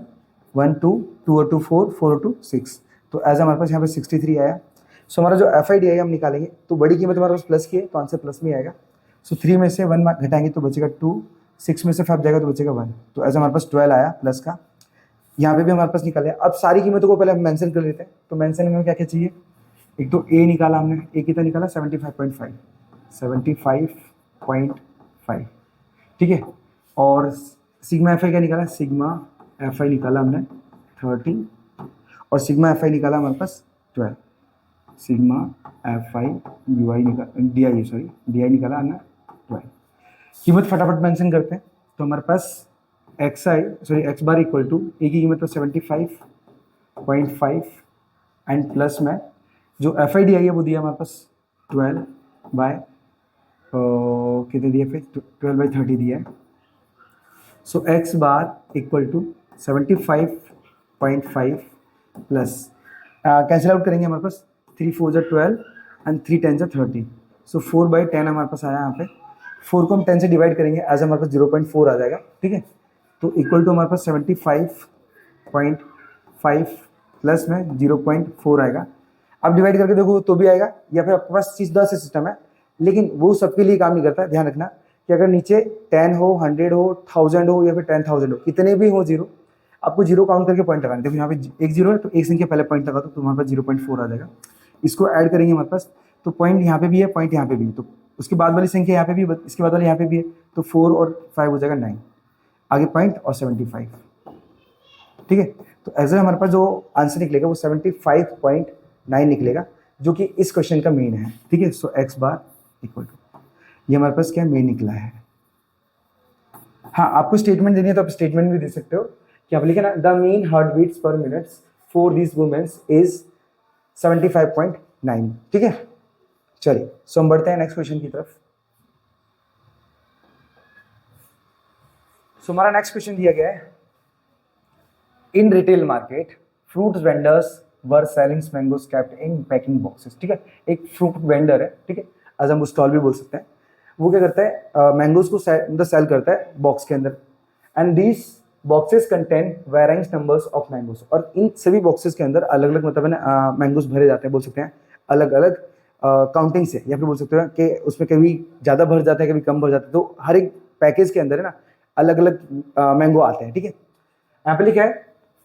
1 2 2 और 2 4 4 और 2 6, तो एज हमारे पास यहाँ पे 63 आया। सो हमारा जो FI/DI हम निकालेंगे, तो बड़ी कीमत हमारे पास प्लस की है, तो आंसर प्लस में आएगा। सो 3 में से 1 घटाएंगे तो बचेगा 2, 6 में से 5 जाएगा तो बचेगा 1, तो एज हमारे पास 12 आया प्लस का। यहाँ पे भी हमारे पास निकाले। अब सारी कीमतों को पहले हम मेंशन कर लेते हैं, तो मेंशन में क्या क्या चाहिए, एक तो A निकाला हमने, A कितना निकाला 75.5, 75.5, ठीक है, और सिग्मा FI क्या निकाला, सिग्मा FI निकाला हमने 30, और सिग्मा FI निकाला हमारे पास 12, सिग्मा FI/DI निकाला हमने 12। कीमत फटाफट मेंशन करते हैं, तो हमारे पास x बार इक्वल टू A की कीमत तो 75.5 एंड प्लस में जो FI/DI है वो दिया हमारे पास 12 बाय कितने दिया, फिर 12/30 दिया है। सो x बार equal to 75.5 plus cancel out करेंगे, हमारे पास 3 4 12 एंड 3 10 30, सो 4/10 हमारे पास आया। यहाँ पे 4 को हम 10 से डिवाइड करेंगे, एज हमारे पास 0.4 आ जाएगा, ठीक है, तो इक्वल टू हमारे पास 75.5 प्लस में 0.4 आएगा। अब डिवाइड करके देखो तो भी आएगा, या फिर आपके पास सीधा से सिस्टम है, लेकिन वो सबके लिए काम नहीं करता। ध्यान रखना कि अगर नीचे 10 हो, 100 हो, 1000 हो, या फिर 10,000 हो, कितने भी हो जीरो, आपको जीरो काउंट करके पॉइंट लगाना। देखो यहाँ पे एक जीरो है, तो एक संख्या पहले पॉइंट लगा दो, तो हमारे पास 0.4 आ जाएगा। इसको ऐड करेंगे हमारे पास, तो पॉइंट यहाँ पे भी है, पॉइंट यहाँ पे भी है, तो उसके बाद वाली संख्या यहाँ पे भी, इसके बाद वाली यहाँ पे भी है, तो 4 और 5 हो जाएगा 9, आगे पॉइंट और 75, ठीक है। तो ऐसे हमारे पास जो आंसर निकलेगा वो 75.9 निकलेगा, जो कि इस क्वेश्चन का मेन है, ठीक है। सो x बार इक्वल टू, ये हमारे पास क्या मेन निकला है। हाँ, आपको स्टेटमेंट देनी है तो आप स्टेटमेंट भी दे सकते हो, कि आप लिखे ना, the mean heart beats per minute for this womens is 75.9, ठीक है। चलिए, सो हम बढ़ते हैं नेक्स्ट क्वेश्चन की तरफ। सो हमारा नेक्स्ट क्वेश्चन दिया गया है, in retail market fruit vendors were selling mangoes kept in packing boxes, ठीक है। एक फ्रूट वेंडर है, ठीक है, आज हम स्टॉल भी बोल सकते हैं। वो क्या करता है, मैंगोज को सेल करता है बॉक्स के अंदर, and this boxes contain varying numbers of mangoes, और इन सभी बॉक्सेस के अंदर अलग अलग मतलब है ना मैंगोज भरे जाते हैं, बोल सकते हैं अलग अलग काउंटिंग से, या फिर बोल सकते हैं कि उसमें कभी ज़्यादा भर जाते हैं कभी कम भर जाते हैं, तो हर एक पैकेज के अंदर है ना अलग अलग मैंगो आते हैं, ठीक है। यहाँ पे लिखा है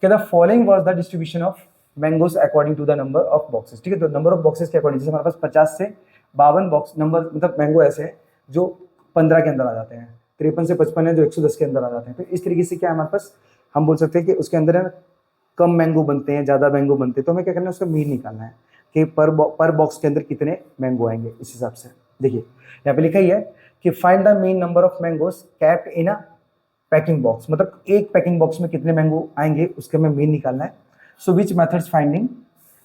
कि the following was the distribution of mangoes according to the number of boxes, ठीक है। तो नंबर ऑफ बॉक्सेस के अकॉर्डिंग, जैसे हमारे पास 50 से 52 बॉक्स नंबर मतलब मैंगो ऐसे हैं जो 15 के अंदर आ जाते हैं, 53 से 55 है जो 110 के अंदर आ जाते हैं। तो इस तरीके से क्या है हमारे पास, हम बोल सकते हैं कि उसके अंदर है ना कम मैंगो बनते हैं, ज़्यादा मैंगो बनते हैं, तो हमें क्या करना है उसका मीन निकालना है कि पर बॉक्स के अंदर कितने मैंगो आएंगे। इस हिसाब से देखिए यहाँ पे लिखा ही है कि find the mean number of mangoes capped in a packing box, मतलब एक पैकिंग बॉक्स में कितने मैंगो आएंगे उसके हमें मीन निकालना है। So which methods finding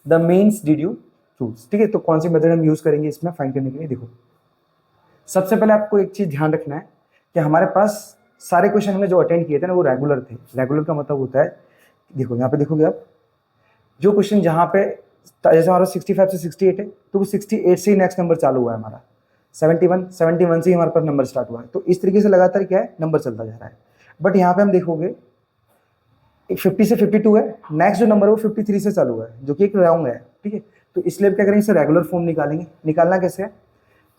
the means did you choose, ठीक है। तो कौन सी मेथड हम यूज करेंगे इसमें फाइंड करने के लिए, देखो सबसे पहले आपको एक चीज ध्यान रखना है कि हमारे पास सारे क्वेश्चन हमने जो अटेंड किए थे ना वो रेगुलर थे। रेगुलर का मतलब होता है, देखो यहाँ पे देखोगे आप, जो क्वेश्चन जहाँ पे जैसे हमारा 65 से 68 है तो वो 68 से ही नेक्स्ट नंबर चालू हुआ है हमारा, 71 से ही हमारे पास नंबर स्टार्ट हुआ है। तो इस तरीके से लगातार क्या है नंबर चलता जा रहा है। बट यहाँ पे हम देखोगे 50 से 52 है, नेक्स्ट जो नंबर है वो 53 से चालू हुआ है जो कि एक राउंड है, ठीक है। तो इसलिए क्या करेंगे, इसे रेगुलर फॉर्म निकालेंगे। निकालना कैसे है,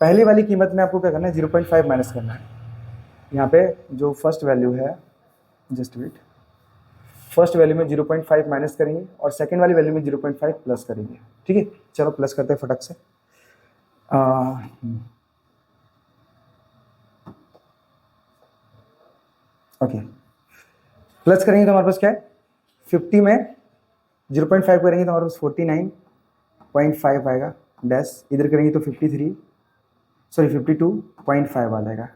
पहली वाली कीमत में आपको क्या करना है 0.5 माइनस करना है। यहाँ पे जो फर्स्ट वैल्यू है, जस्ट वेट, फर्स्ट वैल्यू में 0.5 माइनस करेंगे और सेकंड वाली वैल्यू में 0.5 प्लस करेंगे, ठीक है। चलो प्लस करते हैं फटक से। ओके, प्लस करेंगे तो हमारे पास क्या है 50 में 0.5 करेंगे तो हमारे पास 49.5 आएगा डैश, इधर करेंगे तो 52.5 आ जाएगा।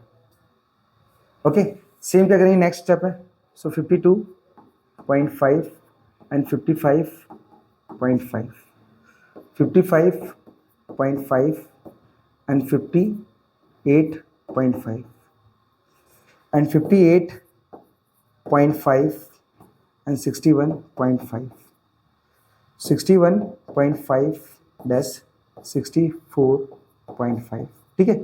ओके, सेम क्या करेंगे नेक्स्ट स्टेप है, सो 52.5 and 55.5, 55.5 and 58.5 and 58.5 and 61.5, 61.5 dash 64.5, ठीक है।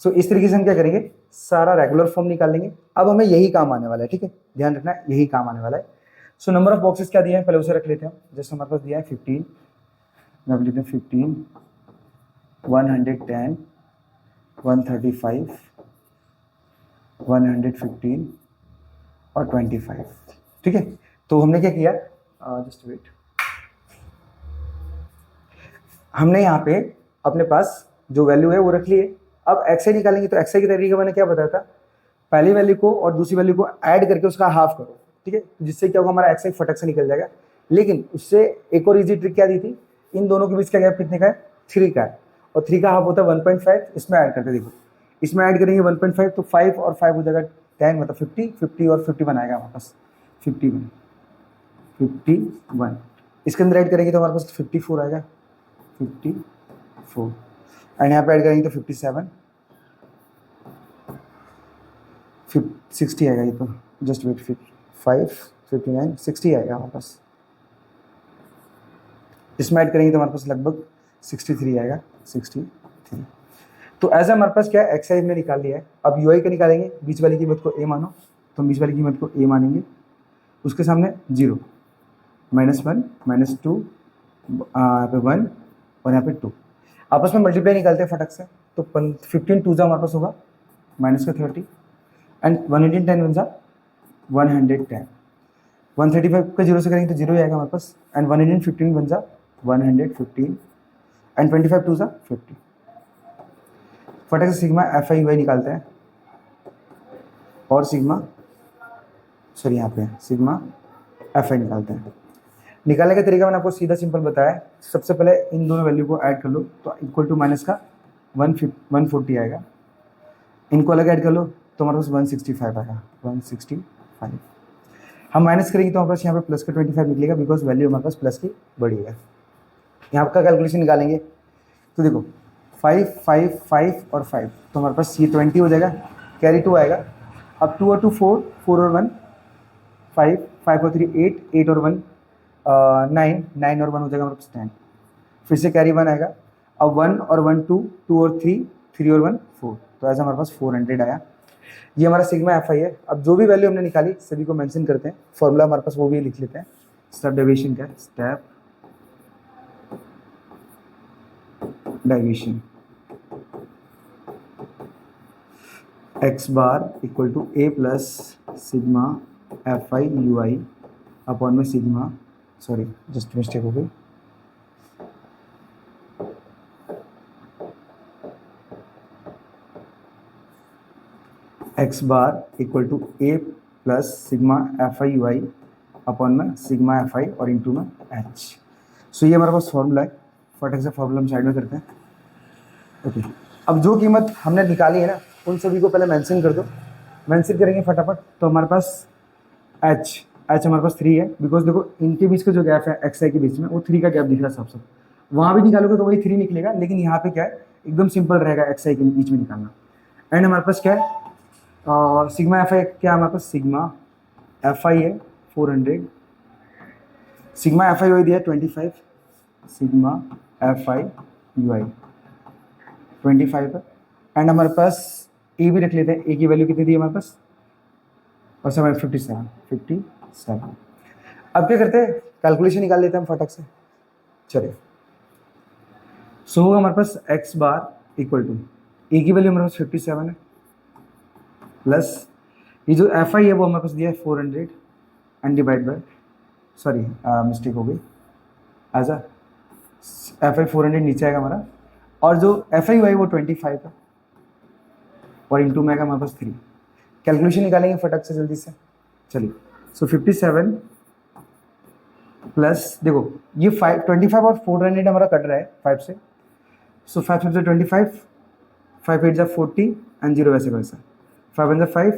सो इस तरीके से हम क्या करेंगे सारा रेगुलर फॉर्म निकालेंगे। अब हमें यही काम आने वाला है, ठीक है, ध्यान रखना है यही काम आने वाला है। सो नंबर ऑफ बॉक्सेस क्या दिया है पहले उसे रख लेते हैं। जैसे हमारे पास दिया है 15, मैं लिखते हैं 15, 110, 135, 115 और 25, ठीक है। तो हमने क्या किया, जस्ट वेट, हमने यहाँ पे अपने पास जो वैल्यू है वो रख ली है। अब एक्सआई निकालेंगे, तो एक्सआई के तरीके मैंने क्या बताया था, पहली वैल्यू को और दूसरी वैल्यू को ऐड करके उसका हाफ करो, ठीक है, जिससे क्या होगा हमारा एक्सआई फटक से निकल जाएगा। लेकिन उससे एक और इजी ट्रिक क्या दी थी, इन दोनों के बीच का गैप कितने का है 3 का है, और 3 का हाफ होता है 1.5, इसमें ऐड करके देखो, इसमें ऐड करेंगे 1.5 तो 5 और 5 हो जाएगा 10, मतलब 50, 50 और 51 आएगा हमारे पास 51, 51। इसके अंदर ऐड करेंगे तो हमारे पास 54 आएगा, 54, एंड यहाँ पे ऐड करेंगे तो 57, 60 आएगा ये तो, जस्ट वेट, 5, 59, 60 आएगा हमारे पास। इसमें ऐड करेंगे तो हमारे पास लगभग 63 आएगा, 63। तो ऐसा हमारे पास क्या है एक्सआई में निकाल लिया है। अब यूआई का निकालेंगे, बीच वाली कीमत को ए मानो, तो हम बीच वाली कीमत को ए मानेंगे, उसके सामने 0, -1, -2, यहाँ पे 1 और यहाँ पे 2, आपस में मल्टीप्लाई निकालते हैं फटक से। तो 15 2 हमारे पास होगा -30 एंड 110 बन जा 110, 135 का 0 से करेंगे तो 0 ही आएगा हमारे पास, एंड 115 बन जा 115 एंड 25 2 50। फटक से सिग्मा एफ आई वाई निकालते हैं और सिग्मा, सॉरी यहाँ पे सिग्मा एफ आई निकालते हैं। निकालने का तरीका मैंने आपको सीधा सिंपल बताया है। सबसे पहले इन दोनों वैल्यू को ऐड कर लो तो इक्वल टू माइनस का 140 आएगा, इनको अलग ऐड कर लो तो हमारे पास 165 आएगा, 165। हम माइनस करेंगे तो हमारे पास यहाँ पे प्लस का 25 निकलेगा, बिकॉज वैल्यू हमारे पास प्लस की बड़ी है। यहाँ का कैलकुलेशन निकालेंगे तो देखो 5, 5, 5 और 5, तो हमारे पास ये 20 हो जाएगा, कैरी 2 आएगा। अब 2 और 2 4, 4 और 1 5, 5 और 3 8, 8 और 1 9, 9 और 1 हो जाएगा हमारे पास 10, फिर से कैरी 1 आएगा। अब 1 और 1 2, 2 और 3, 3 और 1 4, तो ऐसा हमारे पास 400 आया। ये हमारा सिग्मा एफ आई है। अब जो भी वैल्यू हमने निकाली सभी को मेंशन करते हैं, फॉर्मूला हमारे पास वो भी लिख लेते हैं। स्टेप डेविएशन का step deviation X bar equal to A plus sigma F I U I upon में सिग्मा, सॉरी जस्ट मिस्टेक हो गई, X bar equal to A plus sigma F I U I upon में sigma F I और into में H. सो ये हमारे पास formula है। फटाक से फॉर्मूला हम साइड में करते हैं। ओके, अब जो कीमत हमने निकाली है ना उन सभी को पहले मेंशन कर दो। मेंशन करेंगे फटाफट, तो हमारे पास एच हमारे पास 3 है, बिकॉज देखो इनके बीच का जो गैप है एक्स आई के बीच में वो 3 का गैप दिख रहा है साफ साफ। वहाँ भी निकालोगे तो वही 3 निकलेगा, लेकिन यहाँ पे क्या है एकदम सिंपल रहेगा एक्स आई के बीच में निकालना। एंड हमारे पास क्या है सिग्मा एफ आई, क्या हमारे पास सिग्मा एफ आई है 400, सिग्मा एफ आई यू दिया 25, सिग्मा एफ आई यू आई 25 है। एंड हमारे पास ए भी रख लेते हैं, ए की वैल्यू कितनी दी है हमारे पास, और 57। अब क्या करते हैं कैलकुलेशन निकाल लेते हैं हम फटक से। चलिए, सो होगा हमारे पास X bar equal to A की वैल्यू हमारे पास 57 है, प्लस ये जो एफ आई है वो हमारे पास दिया है 400 and divide bye, sorry mistake हो गई, एज एफ आई 400 नीचे आएगा हमारा, और जो एफ आई है वो 25 है, और इंटू में आएगा हमारे पास 3। कैलकुलेशन निकालेंगे फटक से जल्दी से। चलिए, सो 57 प्लस देखो ये 25 और 400 हमारा कट रहा है 5 से, सो 5 से 25, 5 8 40 एंड 0 वैसे वैसा, 5 1 5,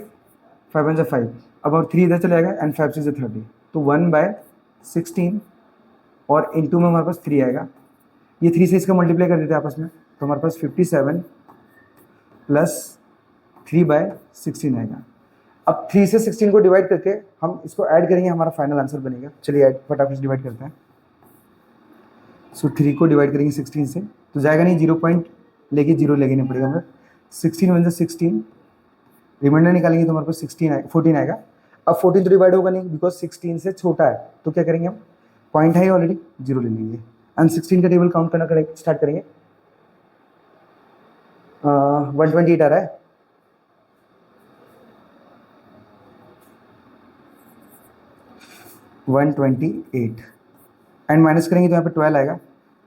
5 1 5, अब और 3 इधर चले जाएगा एंड 5 6 30, तो 1/16 और इंटू में हमारे पास 3 आएगा। ये 3 से इसका मल्टीप्लाई कर देते हैं आपस में, तो हमारे पास 57 प्लस 3/16 आएगा। अब 3 से 16 को डिवाइड करके हम इसको ऐड करेंगे, हमारा फाइनल आंसर बनेगा। चलिए ऐड फटाफट से डिवाइड करते हैं। सो 3 को डिवाइड करेंगे 16 से तो जाएगा नहीं, 0 पॉइंट लेके 0 लेके पड़ेगा हमें। 16 1 16, रिमाइंडर निकालेंगे तो हमारे पास 14 आएगा। अब 14 तो डिवाइड होगा नहीं बिकॉज 16 से छोटा है, तो क्या करेंगे हम, पॉइंट है ऑलरेडी 0 ले लेंगे एंड 16 का टेबल काउंट करना स्टार्ट करेंगे। 128 आ रहा है, एंड माइनस करेंगे तो यहाँ पे 12 आएगा,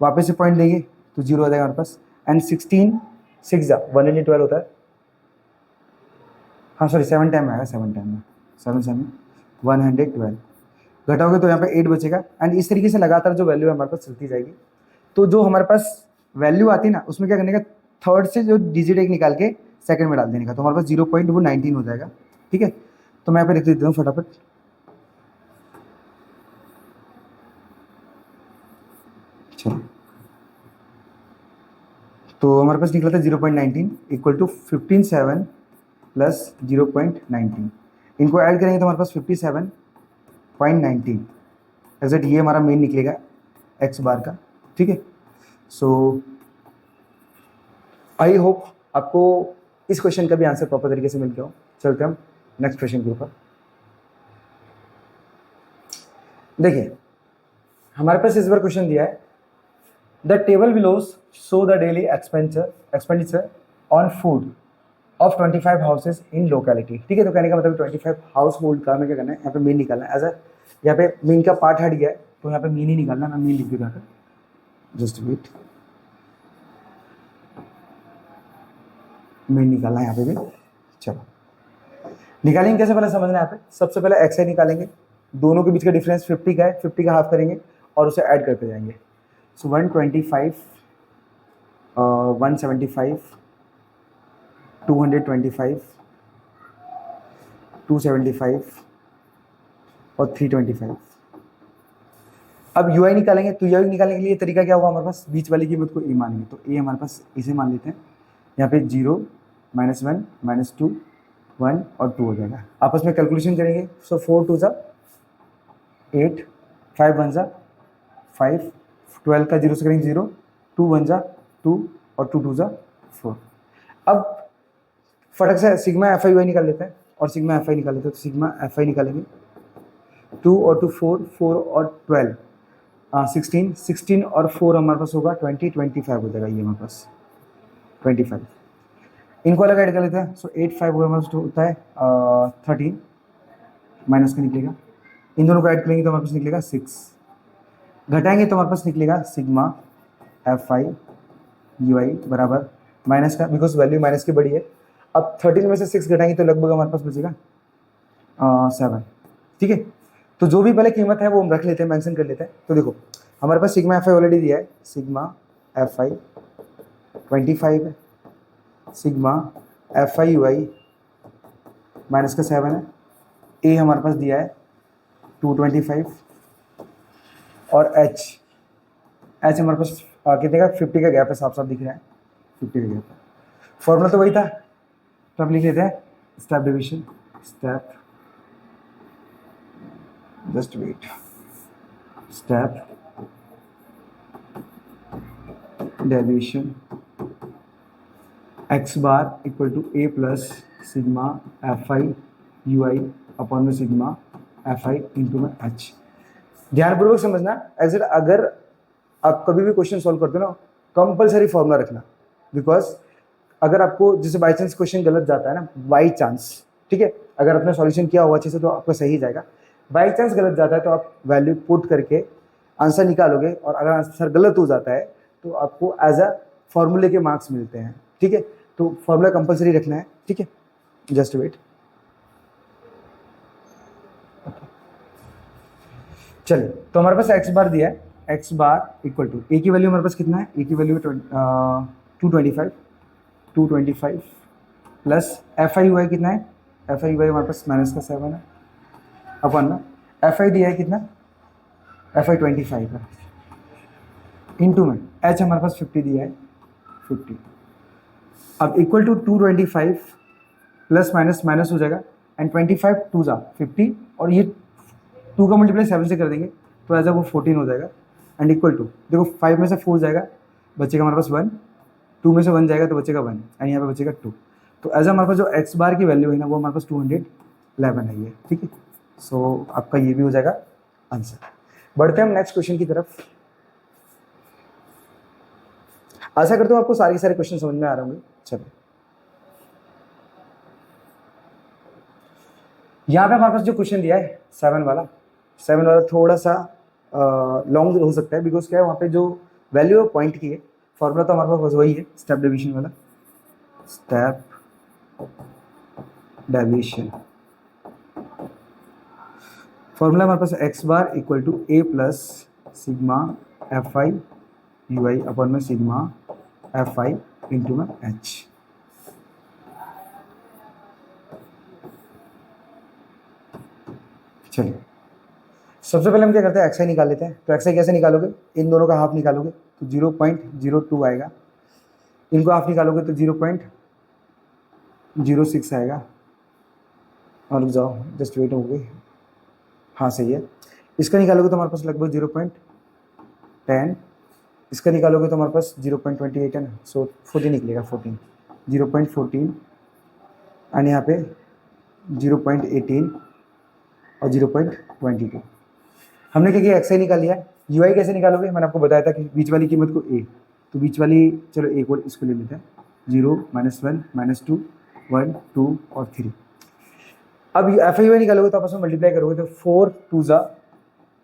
वापस से पॉइंट लेंगे तो 0 आ जाएगा हमारे पास, एंड 16 6 112 होता है, हाँ सॉरी 7 टाइम आएगा, 7 टाइम में 7 7 112 घटाओगे तो यहाँ पे 8 बचेगा। एंड इस तरीके से लगातार जो वैल्यू है हमारे पास चलती जाएगी। तो जो हमारे पास वैल्यू आती है ना उसमें क्या करने का, थर्ड से जो डिजिट एक निकाल के सेकंड में डाल देने का, तो हमारे पास 0.19 हो जाएगा। ठीक है, तो मैं यहाँ पे लिख देता हूँ फटाफट। चलो, तो हमारे पास निकला था 0.19 इक्वल टू 15.7 प्लस 0.19, इनको ऐड करेंगे तो हमारे पास 57.19 एग्जैक्ट ये हमारा मेन निकलेगा एक्स बार का। ठीक है, सो आई होप आपको इस क्वेश्चन का भी आंसर प्रॉपर तरीके से मिल गया हो। चलते हम नेक्स्ट क्वेश्चन के ऊपर। देखिए हमारे पास इस बार क्वेश्चन दिया है, the table belows show the daily expenditure on food of 25 houses in locality. ठीक है, तो कहने का मतलब 25 हाउस होल्ड का हमें क्या करना है, यहाँ पे मीन निकालना है। एज यहाँ पे मीन का पार्ट हट गया है तो यहाँ पे मीन ही निकालना है, मैं मीन लिख दूँगा, जस्ट वेट, मीन निकालना है यहाँ पे भी। चलो निकालेंगे कैसे, पहले समझना है यहाँ पे। सबसे पहले एक्स आई निकालेंगे, दोनों के बीच का डिफरेंस 50 का है, 50 का हाफ करेंगे और उसे ऐड करते जाएंगे। सो 125 175 225 275 और 325। अब यू आई निकालेंगे, तो यू आई निकालने के लिए तरीका क्या होगा, हमारे पास बीच वाली कीमत को ए मानेंगे, तो ए हमारे पास इसे मान लेते हैं। यहाँ पे 0 -1 -2 1 और 2 हो जाएगा। आपस में कैलकुलेशन करेंगे, सो 4 2 8 5 1 5, 12 का 0 से करेंगे 0, 2 1 2 और 2 2 4। अब फटक से सिग्मा एफ आई वाई निकाल लेते हैं और सिग्मा एफ आई निकाल लेते हैं। तो सिग्मा एफ आई निकालेंगे, 2 और 2 4, 4 और 12, 16, 16 और 4 हमारे पास होगा 20, 25 हो जाएगा ये हमारे पास 25। इनको अलग ऐड कर लेते हैं। सो 8 5 हमारे पास होता है 13, माइनस का निकलेगा। इन दोनों को ऐड करेंगे तो हमारे पास निकलेगा 6, घटाएंगे तो हमारे पास निकलेगा सिग्मा एफ आई यू आई बराबर माइनस का, बिकॉज वैल्यू माइनस की बड़ी है। अब 13 में से 6 घटाएंगे तो लगभग हमारे पास बचेगा 7, ठीक है। तो जो भी पहले कीमत है वो हम रख लेते हैं, मेंशन कर लेते हैं। तो देखो हमारे पास सिग्मा एफ आई ऑलरेडी दिया है, सिग्मा एफ आई 25 है, sigma F I U I minus का 7 है, ए हमारे पास दिया है 225 और एच हमारे पास कितने का 50 का गैप है, साफ साफ दिख रहा है 50 का गैप है। फॉर्मूला तो वही था, तो अब लिख लेते हैं step division, step just wait, step deviation X bar equal to A plus sigma F I U I upon में सिग्मा एफ आई इंटू में एच। ध्यानपूर्वक समझना, अगर आप कभी भी क्वेश्चन सॉल्व करते हो ना, कंपलसरी फॉर्मूला रखना, बिकॉज अगर आपको जैसे बाई चांस क्वेश्चन गलत जाता है ना, बाई चांस, ठीक है, अगर आपने सॉल्यूशन किया हुआ अच्छे से तो आपका सही जाएगा। बाई चांस गलत जाता है तो आप वैल्यू पुट करके आंसर निकालोगे, और अगर आंसर गलत हो जाता है तो आपको एज अ फॉर्मूले के मार्क्स मिलते हैं, ठीक है। तो फॉर्मूला कंपलसरी रखना है, ठीक है। जस्ट वेट, चलिए। तो हमारे पास एक्स बार दिया है, X bar equal to A की वैल्यू हमारे पास कितना है, ए की value 225 plus F I U I कितना है, एफ आई यू आई हमारे पास माइनस का 7 है अपन में, एफ आई दिया है कितना, एफ आई 25 है, इंटू में एच हमारे पास 50 दिया है 50। अब equal to 225 plus minus minus हो जाएगा, एंड 25 2 जा 50, और ये 2 का मल्टीप्लाई 7 से कर देंगे तो एज वो 14 हो जाएगा, एंड इक्वल टू देखो 5 में से 4 जाएगा, बचेगा हमारे पास 1, 2 में से 1 जाएगा तो बचेगा 1, एंड यहाँ पे बचेगा 2। तो एज हमारे पास जो एक्स बार की वैल्यू है ना वो हमारे पास 211 है ये, ठीक है। सो आपका ये भी हो जाएगा आंसर। बढ़ते हैं हम नेक्स्ट क्वेश्चन की तरफ। आशा करता हूँ आपको सारे क्वेश्चन समझ में आ रहे होंगे। चलो, यहाँ पे हमारे पास जो क्वेश्चन दिया है 7 वाला थोड़ा सा लॉन्ग हो सकता है, बिकॉज क्या है वहाँ पे जो वैल्यू है पॉइंट की है। फॉर्मूला तो हमारे पास वही है, स्टेप डेविएशन वाला, स्टेप डेविएशन। फॉर्मूला हमारे पास X bar equal to A plus sigma F I U I upon में सिग्मा एफ आई इंटू में एच। चलिए, सबसे पहले हम क्या करते हैं, एक्स आई निकाल लेते हैं। तो एक्स आई कैसे निकालोगे, इन दोनों का हाफ निकालोगे तो 0.02 आएगा, इनको हाफ निकालोगे तो 0.06 आएगा, और रुक जाओ जस्ट वेट हो गई, हाँ सही है। इसका निकालोगे तो हमारे पास लगभग 0.10, इसका निकालोगे तो हमारे पास 0.28 है ना, सो 14 निकलेगा, 0.14, एंड यहाँ पे 0.18 और 0.22। हमने क्या किया, एक्स आई निकाल लिया। यू आई कैसे निकालोगे, मैंने आपको बताया था कि बीच वाली कीमत को ए, तो बीच वाली चलो एक और इसको ले लेते हैं, 0 -1 -2 1 2 और 3। अब एफ आई यू आई निकालोगे तो आपस में मल्टीप्लाई करोगे तो 4 2 जा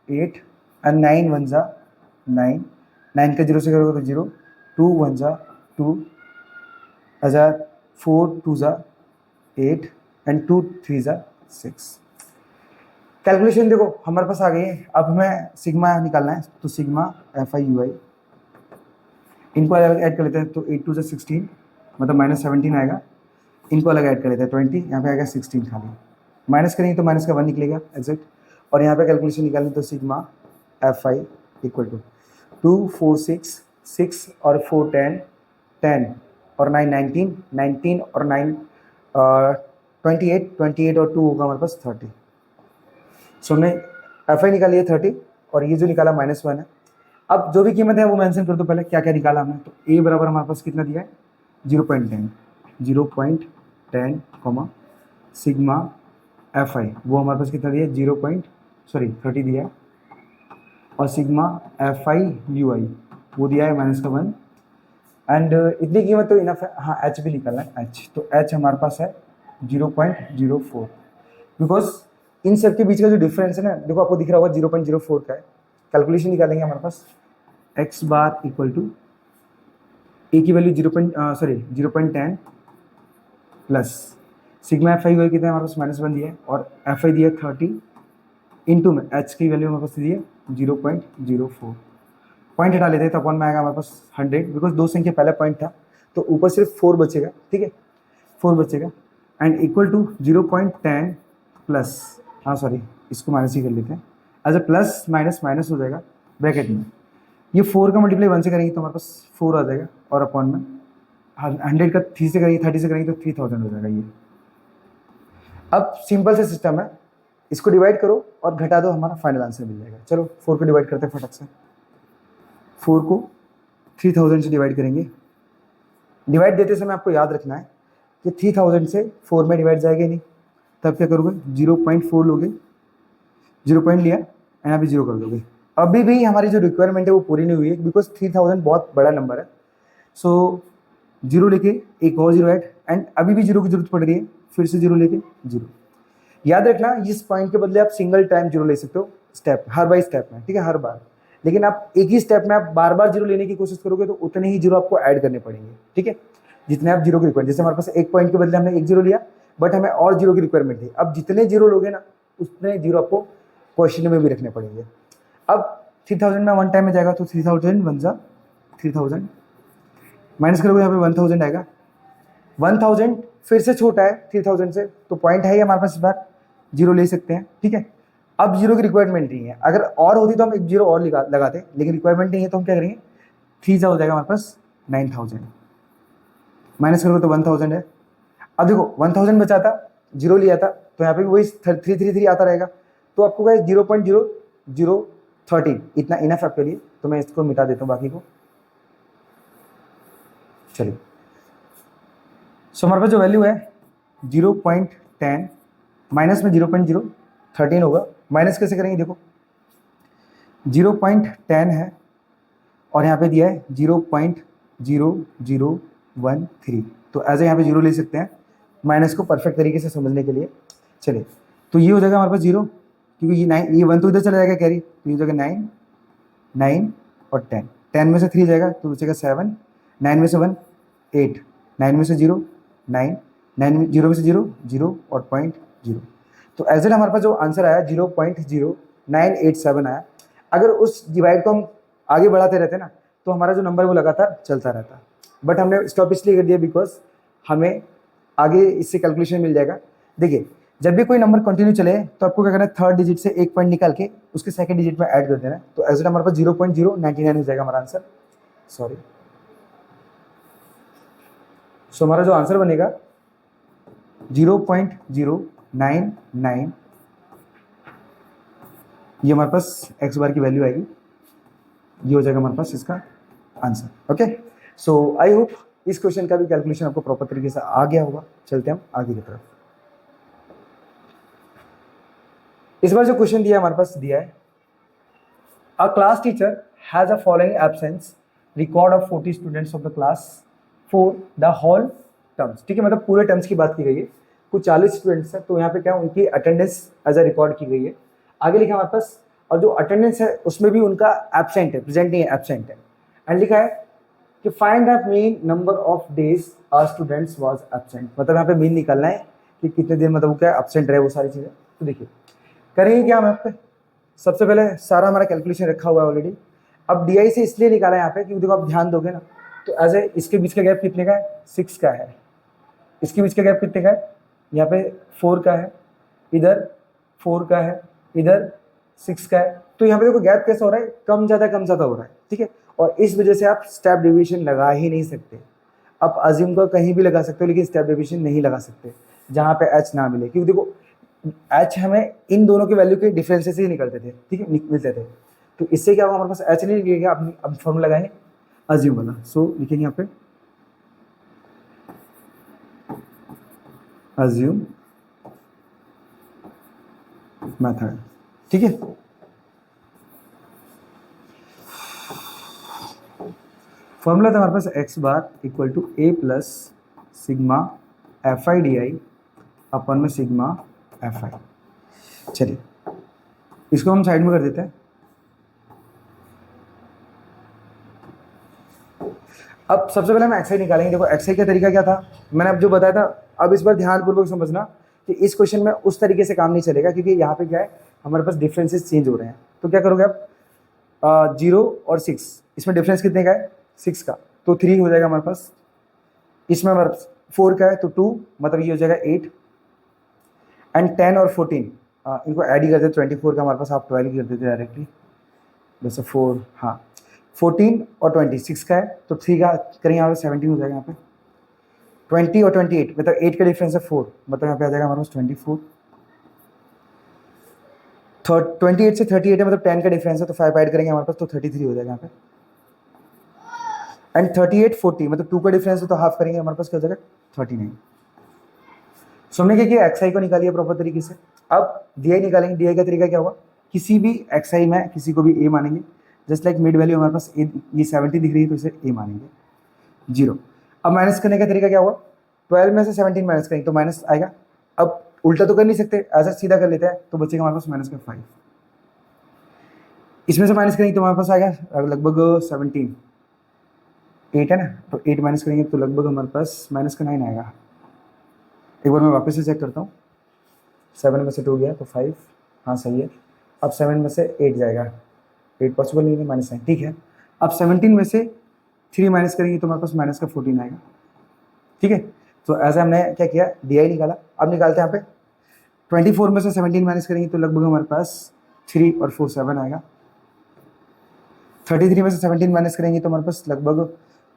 8 एंड 9 1 जा 9, 9 का 0 से करोगे तो 0, 2 1 जा 2 हजार, 4 2 जा 8 एंड 2 3 जा 6। कैलकुलेशन देखो हमारे पास आ गई है। अब हमें सिग्मा निकालना है, तो सिग्मा एफ आई यू आई, इनको अलग ऐड कर लेते हैं। तो 8 2 जा 16, मतलब -17 आएगा। इनको अलग ऐड कर लेते हैं 20, यहाँ पे आएगा 16 खाली, माइनस करेंगे तो माइनस का 1 निकलेगा एग्जैक्ट। और यहाँ पे कैलकुलेशन निकालें तो sigma F I equal to 2 4 6 6 और 4 10 10 और 9 19 19 और 9 28 और 2 होगा हमारे पास 30। सो हमने एफ आई निकाली है 30, और ये जो निकाला -1 है। अब जो भी कीमत है वो मेंशन कर दो पहले, क्या क्या निकाला हमने। तो ए बराबर हमारे पास कितना दिया है, 0.10 10 कॉमा सिग्मा एफ आई, वो हमारे पास कितना दिया है 30 दिया है, और सिग्मा एफ आई यू आई वो दिया है -1, एंड इतनी कीमत तो इनफ है। हाँ एच भी निकलना है, एच तो एच हमारे पास है 0.04, बिकॉज इन सब के बीच का जो डिफरेंस है ना, देखो आपको दिख रहा होगा 0.04 का है। कैलकुलेशन निकालेंगे हमारे पास X bar equal to A की वैल्यू 0.10 प्लस सिग्मा एफ आई हुआ कितना है हमारे पास -1 दिया है, और एफ आई दिया 30 इंटू में एच की वैल्यू हमारे पास दी है 0.04। पॉइंट हटा लेते हैं तो अपॉन में आएगा हमारे पास 100, बिकॉज दो संख्या पहला पॉइंट था तो ऊपर सिर्फ 4 बचेगा, ठीक है 4 बचेगा, एंड इक्वल टू 0.10 प्लस, हाँ सॉरी इसको माइनस ही कर लेते हैं, as A plus minus minus हो जाएगा ब्रैकेट में, ये 4 का मल्टीप्लाई 1 से करेंगे तो हमारे पास 4 आ जाएगा, और अपॉन में 100 का 3 से करेंगे 30 से करेंगे तो 3000 हो जाएगा ये। अब सिंपल से सिस्टम है, इसको डिवाइड करो और घटा दो, हमारा फाइनल आंसर मिल जाएगा। चलो 4 को डिवाइड करते हैं फटक से, 4 को 3000 से डिवाइड करेंगे। डिवाइड देते समय आपको याद रखना है कि 3000 से 4 में डिवाइड जाएगा नहीं, तब क्या करोगे 0.4 लोगे, 0 पॉइंट लिया एंड यहाँ पे 0 कर दोगे। अभी भी हमारी जो रिक्वायरमेंट है वो पूरी नहीं हुई है, बिकॉज 3000 बहुत बड़ा नंबर है, सो 0 लेके एक और 0 ऐड, एंड अभी भी 0 की जरूरत पड़ रही है, फिर से 0 लेके 0। याद रखना इस पॉइंट के बदले आप सिंगल टाइम 0 ले सकते हो, स्टेप हर बार स्टेप में, ठीक है हर बार, लेकिन आप एक ही स्टेप में आप बार बार 0 लेने की कोशिश करोगे तो उतने ही 0 आपको ऐड करने पड़ेंगे, ठीक है जितने आप 0 की रिक्वायरमेंट, जैसे हमारे पास एक पॉइंट के बदले हमने एक 0 लिया, बट हमें और 0 की रिक्वायरमेंट थी, अब जितने 0 लोगे ना उतने 0 आपको क्वेश्चन में भी रखने पड़ेंगे। अब 3000 में 1 टाइम में जाएगा तो 3000 वन जा 3000, माइनस करोगे यहाँ पे 1000 आएगा, 1000 फिर से छोटा है 3000 से, तो पॉइंट है ही हमारे पास, इस बार 0 ले सकते हैं, ठीक है। अब 0 की रिक्वायरमेंट नहीं है, अगर और होती तो हम एक 0 और लगाते, लेकिन रिक्वायरमेंट नहीं है तो हम क्या करेंगे 3 हो जाएगा हमारे पास 9000, माइनस करोगे तो 1000 है। अब देखो 1000 बचा था, 0 लिया था, तो यहाँ पे वही 333 आता रहेगा, तो आपको क्या 0.0013 इतना इनफ आपके लिए, तो मैं इसको मिटा देता हूँ बाकी को। चलिए सो हमारे पास जो वैल्यू है 0.10 माइनस में 0.013 होगा, माइनस कैसे करेंगे देखो 0.10 है और यहाँ पे दिया है 0.0013, तो एज ए यहाँ पे 0 ले सकते हैं माइनस को परफेक्ट तरीके से समझने के लिए। चलिए तो ये हो जाएगा हमारे पास 0, क्योंकि ये 9 ये 1 तो इधर चला जाएगा कैरी, तो ये हो जाएगा 9 9 और 10, 10 में से 3 जाएगा तो बचेगा 7, 9 में से 1 8, 9 में से 0 9, 0 में से 0 0 और 0.0, तो एज एड हमारे पास जो आंसर आया 0.0987 आया। अगर उस डिवाइड को हम आगे बढ़ाते रहते ना तो हमारा जो नंबर वो लगातार चलता रहता, बट हमने स्टॉप इसलिए कर दिया बिकॉज हमें आगे इससे कैलकुलेशन मिल जाएगा। देखिए जब भी कोई नंबर कंटिन्यू चले तो आपको क्या करना है, थर्ड डिजिट से एक पॉइंट निकाल के उसके सेकंड डिजिट में ऐड कर देना है, तो एज एड हमारे पास 0.099 हो जाएगा हमारा आंसर, सॉरी। सो हमारा जो आंसर बनेगा 0.099, ये हमारे पास एक्स बार की वैल्यू आएगी, ये हो जाएगा हमारे पास इसका answer. Okay so I hope इस क्वेश्चन का भी कैलकुलेशन आपको प्रॉपर तरीके से आ गया होगा। चलते हैं हम आगे की तरफ। इस बार जो क्वेश्चन दिया हमारे पास दिया है, a class teacher has a following absence record of 40 students of the class for the whole terms, ठीक है मतलब पूरे टर्म्स की बात की गई है, कुछ 40 स्टूडेंट्स हैं, तो यहाँ पे क्या उनकी अटेंडेंस एज अ रिकॉर्ड की गई है। आगे लिखा हमारे पास, और जो अटेंडेंस है उसमें भी उनका एब्सेंट है, प्रेजेंट नहीं है एब्सेंट है, एंड लिखा है कि find the mean number of days are students was absent, मतलब यहाँ पे मीन निकालना है कि कितने दिन मतलब वो क्या एब्सेंट रहे वो सारी चीज़ें। तो देखिए करेंगे क्या हम यहाँ पे, सबसे पहले सारा हमारा कैलकुलेशन रखा हुआ है ऑलरेडी। अब DI से इसलिए निकाला है यहाँ पे क्योंकि देखो आप ध्यान दोगे ना तो एज ए इसके बीच का गैप कितने का है, 6 का है, इसके बीच का गैप कितने का है, यहाँ पे 4 का है, इधर 4 का है, इधर 6 का है, तो यहाँ पे देखो गैप कैसा हो रहा है, कम ज़्यादा हो रहा है, ठीक है। और इस वजह से आप स्टेप डिवीजन लगा ही नहीं सकते, आप अज्यूम को कहीं भी लगा सकते हो लेकिन स्टेप डिवीजन नहीं लगा सकते जहाँ पे H ना मिले, क्योंकि देखो H हमें इन दोनों के वैल्यू के डिफरेंसेस ही निकलते थे, ठीक है मिलते थे, तो इससे क्या होगा हमारे पास H नहीं निकलेगा, अब फॉर्मूला लगाएंगे अज्यूम वाला। सो लिखेंगे यहाँ पे अज्यूम मेथड, ठीक है। फॉर्मूला था हमारे पास X bar equal to A plus sigma F I D I upon में सिग्मा एफ आई। चलिए इसको हम साइड में कर देते हैं। अब सबसे पहले हम एक्स आई निकालेंगे। देखो एक्स आई का तरीका क्या था, मैंने अब जो बताया था, अब इस बार ध्यानपूर्वक समझना कि इस क्वेश्चन में उस तरीके से काम नहीं चलेगा, क्योंकि यहाँ पे क्या है हमारे पास डिफरेंसेस चेंज हो रहे हैं। तो क्या करोगे आप, 0 और 6, इसमें डिफरेंस कितने का है 6 का, तो 3 हो जाएगा हमारे पास। इसमें हमारे 4 का है तो 2, मतलब ये हो जाएगा 8। एंड 10 और 14 इनको ऐड ही कर देते, 24 का हमारे पास आप 12 कर देते डायरेक्टली, जैसे 4, हाँ 14 और 26 का है तो 3 का करेंगे यहाँ पे 17 हो जाएगा। यहाँ पे 20 और 28 मतलब 8 का डिफरेंस है 4, मतलब यहाँ पे आ जाएगा हमारे पास 24। 28 से 38 है, मतलब 10 का डिफरेंस है तो 5 ऐड करेंगे हमारे पास तो 33 हो जाएगा यहाँ पे। एंड 38 40 मतलब 2 का डिफरेंस है तो हाफ करेंगे हमारे पास क्या हो जाएगा 39। सो हमने क्या किया, एक्स आई को निकालिए प्रॉपर तरीके से। अब डी आई निकालेंगे। डी आई का तरीका क्या होगा, किसी भी एक्स आई में किसी को भी ए मानेंगे, जस्ट लाइक मिड वैल्यू हमारे पास ए, ये 70 दिख रही है तो इसे ए मानेंगे 0। अब माइनस करने का तरीका क्या होगा, 12 में से 17 माइनस करेंगे तो माइनस आएगा। अब उल्टा तो कर नहीं सकते, ऐसा सीधा कर लेते हैं तो बचेगा हमारे पास माइनस का 5। इसमें से माइनस करेंगे तो हमारे पास आएगा लगभग 17, 8 है ना, तो 8 माइनस करेंगे तो लगभग हमारे पास माइनस का 9 आएगा। एक बार मैं वापस से चेक करता हूँ, 7 में से 2 गया तो 5, हाँ सही है। अब 7 में से 8 जाएगा, 8 पॉसिबल नहीं है, -9, ठीक है। अब 17 में से 3 माइनस करेंगे तो हमारे पास माइनस का 14 आएगा, ठीक है। तो ऐसा हमने क्या किया, डी आई निकाला। अब निकालते हैं यहाँ पे 24 में से 17 माइनस करेंगे तो लगभग हमारे पास 3 और 4 7 आएगा। 33 में से 17 माइनस करेंगे तो हमारे पास लगभग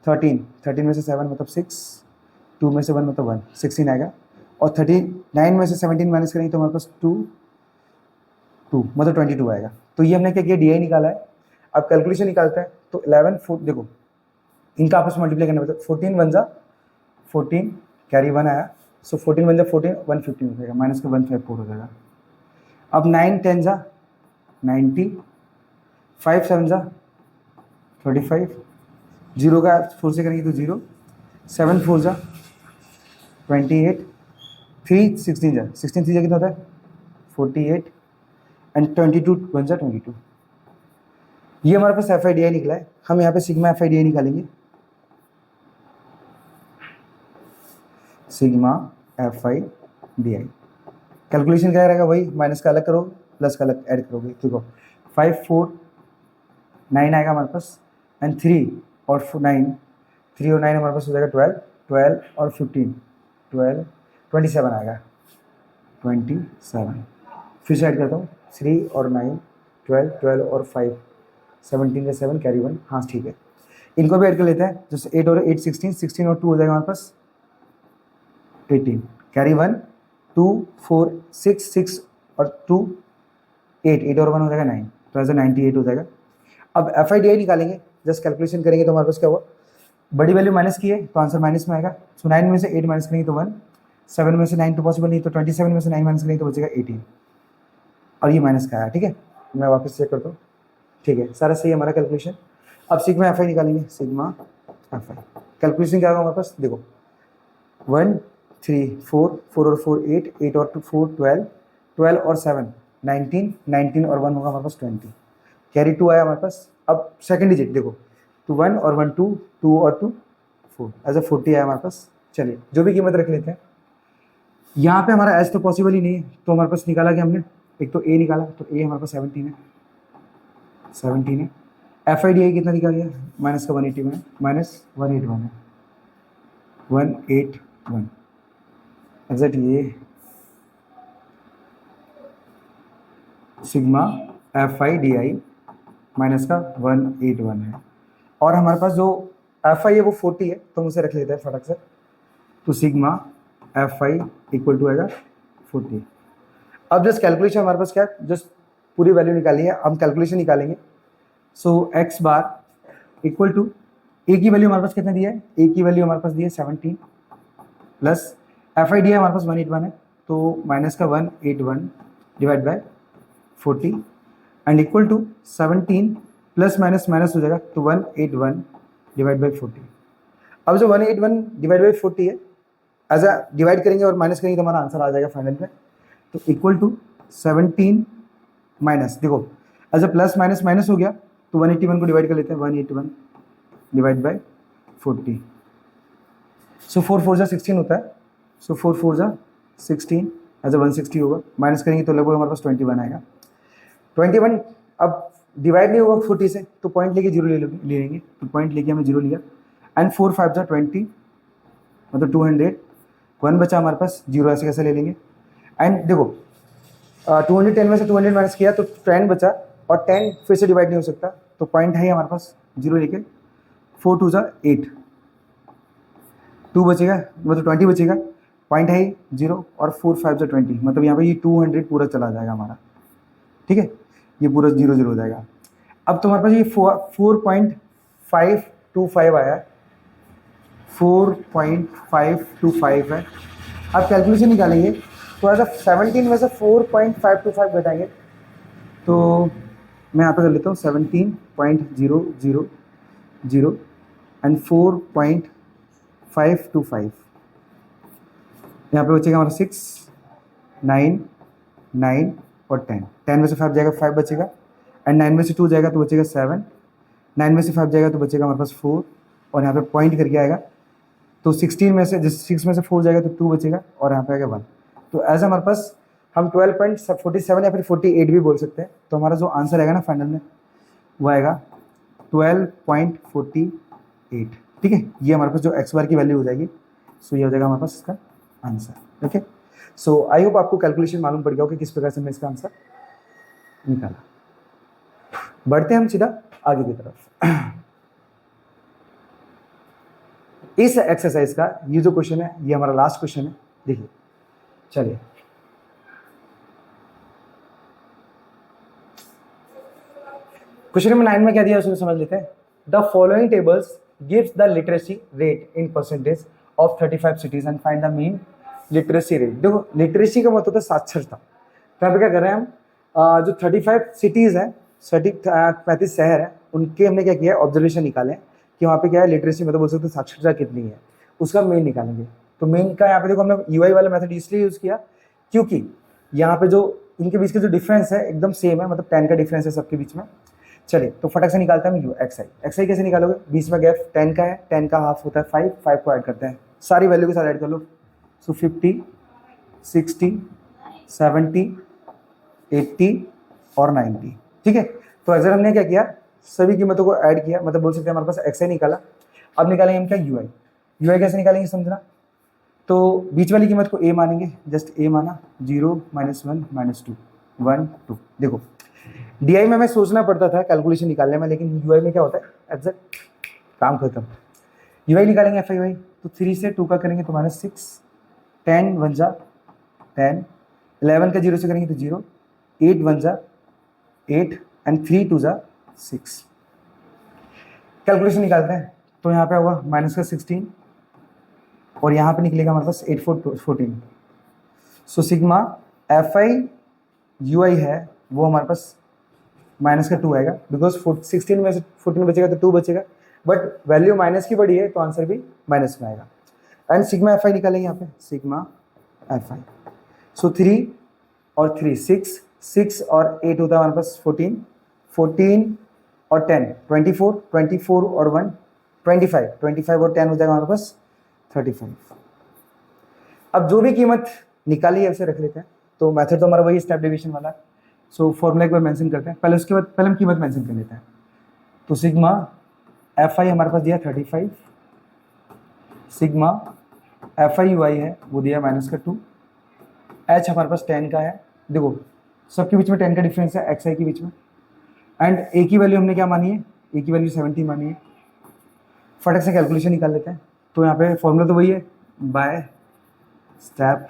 13 में से 7 मतलब 6, 2 में से 1 मतलब 1, 16 आएगा। और 39 में से 17 माइनस करेंगे तो हमारे पास 2 मतलब 22 आएगा। तो ये हमने क्या किया, डी आई निकाला है। अब कैलकुलेशन निकालते हैं तो 11 4 देखो इनका आपस में मल्टीप्लाई करना पड़ता है। 14 1 जा 14 कैरी 1 आया, सो 14 1 जा 14 150 हो जाएगा, माइनस का 154 हो जाएगा। अब 9 10 जा 90, 5 7 जा 35, 0 का 4 से करेंगे तो 0, 7 4 जा 28, 3 16 जा 16 3 जा कितना होता है 48 एंड 22 1 जा 22। ये हमारे पास एफ आई डी आई निकला है। हम यहाँ पे sigma F I D I निकालेंगे। Sigma F I D I calculation क्या रहेगा, वही माइनस का अलग करो प्लस का अलग ऐड करोगे। देखो 5 4 9 आएगा हमारे पास एंड 3 और 9, 3 और 9 हमारे पास हो जाएगा 12, 12 और 15 12 27 आएगा 27। फिर से ऐड करता हूँ 3 और 9 12, 12 और 5 17 का 7 कैरी 1, हाँ ठीक है। इनको भी ऐड कर लेते हैं, जैसे 8 और 8 16, 16 और 2 हो जाएगा हमारे पास 18 कैरी 1 2 4 6 6 और 2 8 8 और 1 हो जाएगा 9, तो ऐसा 98 हो जाएगा। अब एफ आई डी आई निकालेंगे, जस्ट कैलकुलेशन करेंगे तो हमारे पास क्या हुआ, बड़ी वैल्यू माइनस की है तो आंसर माइनस में आएगा। सो 9 में से 8 माइनस करेंगे तो 1, 7 में से 9 तो पॉसिबल नहीं, तो 27 में से 9 माइनस करेंगे तो बचेगा 18 और ये माइनस का आया, ठीक है। मैं वापस चेक करता हूँ, ठीक है सारा सही है हमारा कैलकुलेशन। अब सिग्मा एफ आई निकालेंगे। सिग्मा एफ आई कैलकुलेशन क्या होगा हमारे पास, देखो 1 3 4 4 और 4 8 8 और 4 12 12 और 7 19 19 और 1 होगा हमारे पास 20 कैरी 2 आया हमारे पास। अब सेकंड डिजिट देखो तो 1 और 1 2 2 और 2 4 एज अ 40 आया हमारे पास। चलिए जो भी कीमत रख लेते हैं, यहाँ पे हमारा एज तो पॉसिबल ही नहीं है, तो हमारे पास निकाला गया हमने, एक तो ए निकाला, तो ए हमारे पास 17 है 17 है। एफ आई डी आई कितना निकाल गया, माइनस का 181 है, माइनस 181 है 181 एग्जैक्ट। ये sigma F I D I minus का 181 है। और हमारे पास जो एफ आई है वो 40 है, तो हम उसे रख लेते हैं फटक से। तो sigma F I equal to आएगा 40। अब जस्ट कैलकुलेशन हमारे पास क्या है, जस्ट पूरी वैल्यू निकाली है, हम कैलकुलेशन निकालेंगे। सो x bar equal to A की वैल्यू हमारे पास कितने दी है, ए की वैल्यू हमारे पास दी है 17 प्लस एफ आई डी है हमारे पास 181 है, तो माइनस का 181 divide by 40 and equal to 17 plus minus minus हो जाएगा तो 181 डिवाइड बाई 40। अब जो 181 डिवाइड बाई 40 है एज अ डिवाइड करेंगे और माइनस करेंगे तो हमारा आंसर आ जाएगा फाइनल में, तो इक्वल टू 17 माइनस, देखो as a plus minus minus हो गया तो 181 को डिवाइड कर लेते हैं, 181 डिवाइड बाई 40, सो 4 4 जा 16 होता है, सो 4 4 जा 16 एज अ 160 होगा, माइनस करेंगे तो लगभग हमारे पास 21 आएगा। 21 अब डिवाइड नहीं होगा 40 से तो पॉइंट लेके जीरो ले लेंगे, तो पॉइंट लेके हमें जीरो लिया एंड 4 5 जा 20 मतलब 200, 1 बचा हमारे पास, जीरो ऐसे कैसे ले लेंगे एंड देखो 210 में से 200 माइनस किया तो 10 बचा और 10 फिर से डिवाइड नहीं हो सकता, तो पॉइंट है हमारे पास जीरो लेके 4 2 जा 8, 2 बचेगा मतलब 20 बचेगा, पॉइंट है जीरो और 4 5 जा 20 मतलब यहाँ पे ये 200 पूरा चला जाएगा हमारा, ठीक है, ये पूरा जीरो जीरो हो जाएगा। अब तो हमारे पास ये 4.525 आया, 4.525 है। अब कैलकुलेशन निकालेंगे तो एज 17 में से 4.525 घटाएंगे तो मैं यहाँ पे कर लेता हूँ 17.000 एंड 4.525, यहाँ पे बचेगा हमारा 6 9 9 और 10, 10 में से 5 जाएगा 5 बचेगा एंड 9 में से 2 जाएगा तो बचेगा 7, 9 में से 5 जाएगा तो बचेगा हमारे पास 4 और यहाँ पे पॉइंट करके आएगा तो 16 में से 6 में से 4 जाएगा तो 2 बचेगा और यहाँ पे आएगा 1, तो एज हमारे पास हम 12.47 या फिर 48 भी बोल सकते हैं, तो हमारा जो आंसर आएगा ना फाइनल में वो आएगा 12.48, ठीक है, ये हमारे पास जो एक्स बार की वैल्यू हो जाएगी, सो ये हो जाएगा हमारे पास इसका answer. Okay, so I hope आपको कैलकुलेशन मालूम पड़ गया हो कि किस प्रकार से मैं इसका आंसर निकाला। बढ़ते हैं हम सीधा आगे की तरफ। इस एक्सरसाइज का ये जो क्वेश्चन है ये हमारा लास्ट क्वेश्चन है, देखिए चलिए क्वेश्चन नंबर 9 में क्या दिया उसको समझ लेते हैं। The following tables gives the literacy rate in percentage of 35 cities and find the mean literacy rate. देखो लिटरेसी का मतलब होता है साक्षरता, तो यहाँ पे क्या कर रहे हैं हम, जो 35 सिटीज हैं, 35 शहर हैं, उनके हमने क्या किया ऑब्जर्वेशन निकाले कि वहाँ पे क्या है लिटरेसी मतलब बोल सकते हैं साक्षरता कितनी है, उसका मेन निकालेंगे। तो मेन का यहाँ पे देखो हमने यूआई वाला मेथड इसलिए यूज़ किया क्योंकि यहाँ पे जो इनके बीच का जो डिफरेंस है एकदम सेम है, मतलब 10 का डिफरेंस है सबके बीच में। चलिए तो फटक से निकालते हैं हम यू एक्स आई कैसे निकालोगे, बीच में गैप 10 का है, 10 का हाफ होता है 5, 5 को ऐड करते हैं, सारी वैल्यू के साथ ऐड कर लो, सो 50 60 70 80 और 90, ठीक है। तो अगर हमने क्या किया सभी कीमतों को ऐड किया, मतलब बोल सकते हैं हमारे पास एक्स आई निकाला। अब निकालेंगे हम क्या यू आई कैसे निकालेंगे समझना, तो बीच वाली कीमत को ए मानेंगे, जस्ट ए माना, 0 -1 -2 1 2। देखो डीआई में हमें सोचना पड़ता था कैलकुलेशन निकालने में, लेकिन यूआई में क्या होता है एग्जैक्ट काम खत्म। यूआई निकालेंगे एफ आई वाई, तो 3 से 2 का करेंगे तो -6, 10 1 जा 10, 11 का 0 से करेंगे तो 0, 8 1 जा 8 एंड 3 2 जा 6। कैलकुलेशन निकालते हैं तो यहाँ पे होगा -16 और यहाँ पे निकलेगा हमारे पास 8 4 14। So sigma F I U I है वो हमारे पास -2 आएगा, बिकॉज 16 में से 14 बचेगा तो 2 बचेगा, बट वैल्यू माइनस की बड़ी है तो आंसर भी माइनस में आएगा। एंड सिग्मा एफ आई निकालेंगे यहाँ पे, सिग्मा एफ आई, सो 3 और 3 6, 6 और 8 होता है हमारे पास 14, 14 और 10 24, 24 और 1 25, 25 और 10 हो जाएगा हमारे पास 35। अब जो भी कीमत निकाली है उसे रख लेते हैं, तो मेथड तो हमारा वही स्टेप डेविएशन वाला है। सो फॉर्मूला एक बार मेंशन करते हैं, पहले उसके बाद पहले हम कीमत मेंशन कर लेते हैं। तो सिग्मा एफ आई हमारे पास दिया 35, sigma F I U I है वो दिया -2, एच हमारे पास 10 का है, देखो सबके बीच में 10 का डिफरेंस है एक्स आई के बीच में, एंड ए की वैल्यू हमने क्या मानी है, ए की वैल्यू 70 मानी है। फटक से कैलकुलेशन निकाल लेते हैं, तो यहाँ पे फॉर्मूला तो वही है बाय स्टेप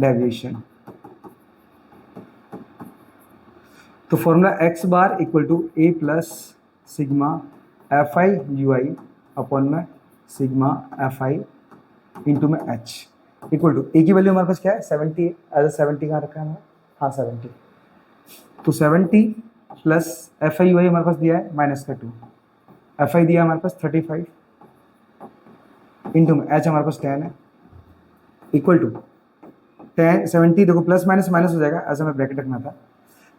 डेविएशन। तो formula X bar equal to A plus sigma F I U I upon में सिग्मा एफ आई इंटू में एच इक्वल टू ए की वैल्यू हमारे पास क्या है 70 एज अ 70 कहाँ रखा है हमारा, हाँ 70, तो 70 प्लस एफ आई वही हमारे पास दिया है माइनस का 2, एफ आई दिया हमारे पास 35 इंटू में एच हमारे पास 10 है इक्वल टू 10 70 देखो प्लस माइनस माइनस हो जाएगा, ऐसा हमें ब्रैकेट रखना था,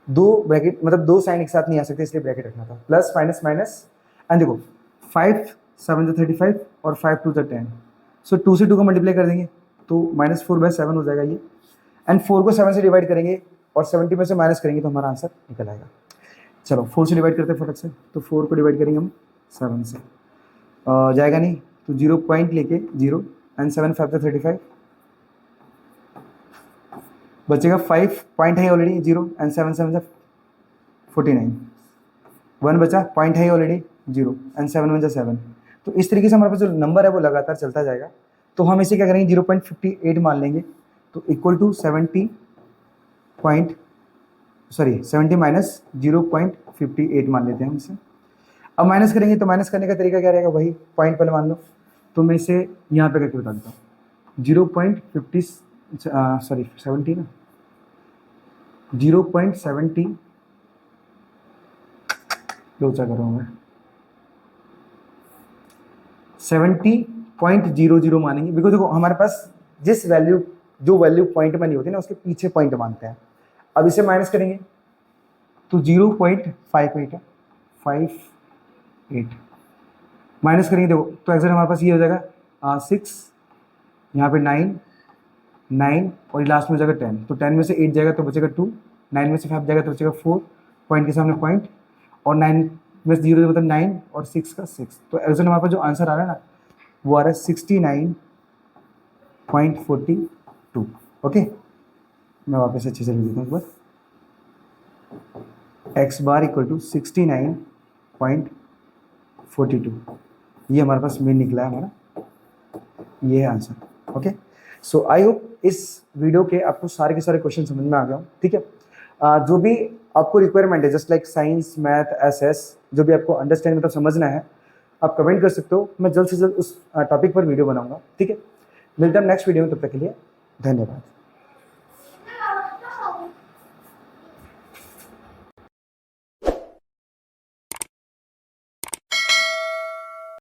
दो ब्रैकेट मतलब दो साइन एक साथ नहीं आ सकते इसलिए ब्रैकेट रखना था, प्लस माइनस माइनस एंड देखो 5 7 35 और 5 2 10, सो 2 से 2 को मल्टीप्लाई कर देंगे तो -4/7 हो जाएगा ये, एंड 4 को 7 से डिवाइड करेंगे और 70 में से माइनस करेंगे तो हमारा आंसर निकल आएगा। चलो 4 से डिवाइड करते हैं फटक से, तो 4 को डिवाइड करेंगे हम 7 से, जाएगा नहीं तो 0 पॉइंट लेके 0 एंड 7 5 35 बचेगा, 5 पॉइंट है ऑलरेडी 0 एंड 7 7 49, 1 बचा पॉइंट है ऑलरेडी 0 एंड 7 1 7, तो इस तरीके से हमारे पास जो नंबर है वो लगातार चलता जाएगा, तो हम इसे क्या करेंगे 0.58 मान लेंगे, तो इक्वल टू 70 माइनस 0.58 मान लेते हैं हम इसे। अब माइनस करेंगे तो माइनस करने का तरीका क्या रहेगा, वही पॉइंट पहले मान लो, तो मैं इसे यहाँ पे करके बता देता हूँ 70 ना 0.70 लोचा कर रहा हूँ मैं 70.00 मानेंगे, बिकॉज देखो हमारे पास जिस वैल्यू जो वैल्यू पॉइंट में नहीं होती ना उसके पीछे पॉइंट मानते हैं। अब इसे माइनस करेंगे तो 0.58 है 58 माइनस करेंगे देखो तो एक्चुअली हमारे पास ये हो जाएगा 6, यहाँ पे 9 और लास्ट में हो जाएगा 10, तो 10 में से 8 जाएगा तो बचेगा 2, 9 में से 5 जाएगा तो बचेगा 4, पॉइंट के सामने पॉइंट, और 9 में से 0 मतलब 9 और 6 का 6, तो एक्चुअली हमारे पास जो आंसर आ रहा है ना वो आ रहा है 69.42। ओके, मैं वापस अच्छे से लिख देता हूँ एक बार, एक्स बार इक्वल टू 69.42, ये हमारे पास मेन निकला है हमारा, ये है answer. Okay, so I hope इस वीडियो के आपको सारे के सारे क्वेश्चन समझ में आ गया हूँ। ठीक है, जो भी आपको रिक्वायरमेंट है just like science math SS, जो भी आपको अंडरस्टैंड मतलब समझना है आप कमेंट कर सकते हो, मैं जल्द से जल्द उस टॉपिक पर वीडियो बनाऊंगा। ठीक है, मिलता हूँ नेक्स्ट वीडियो में, तब तक के लिए धन्यवाद।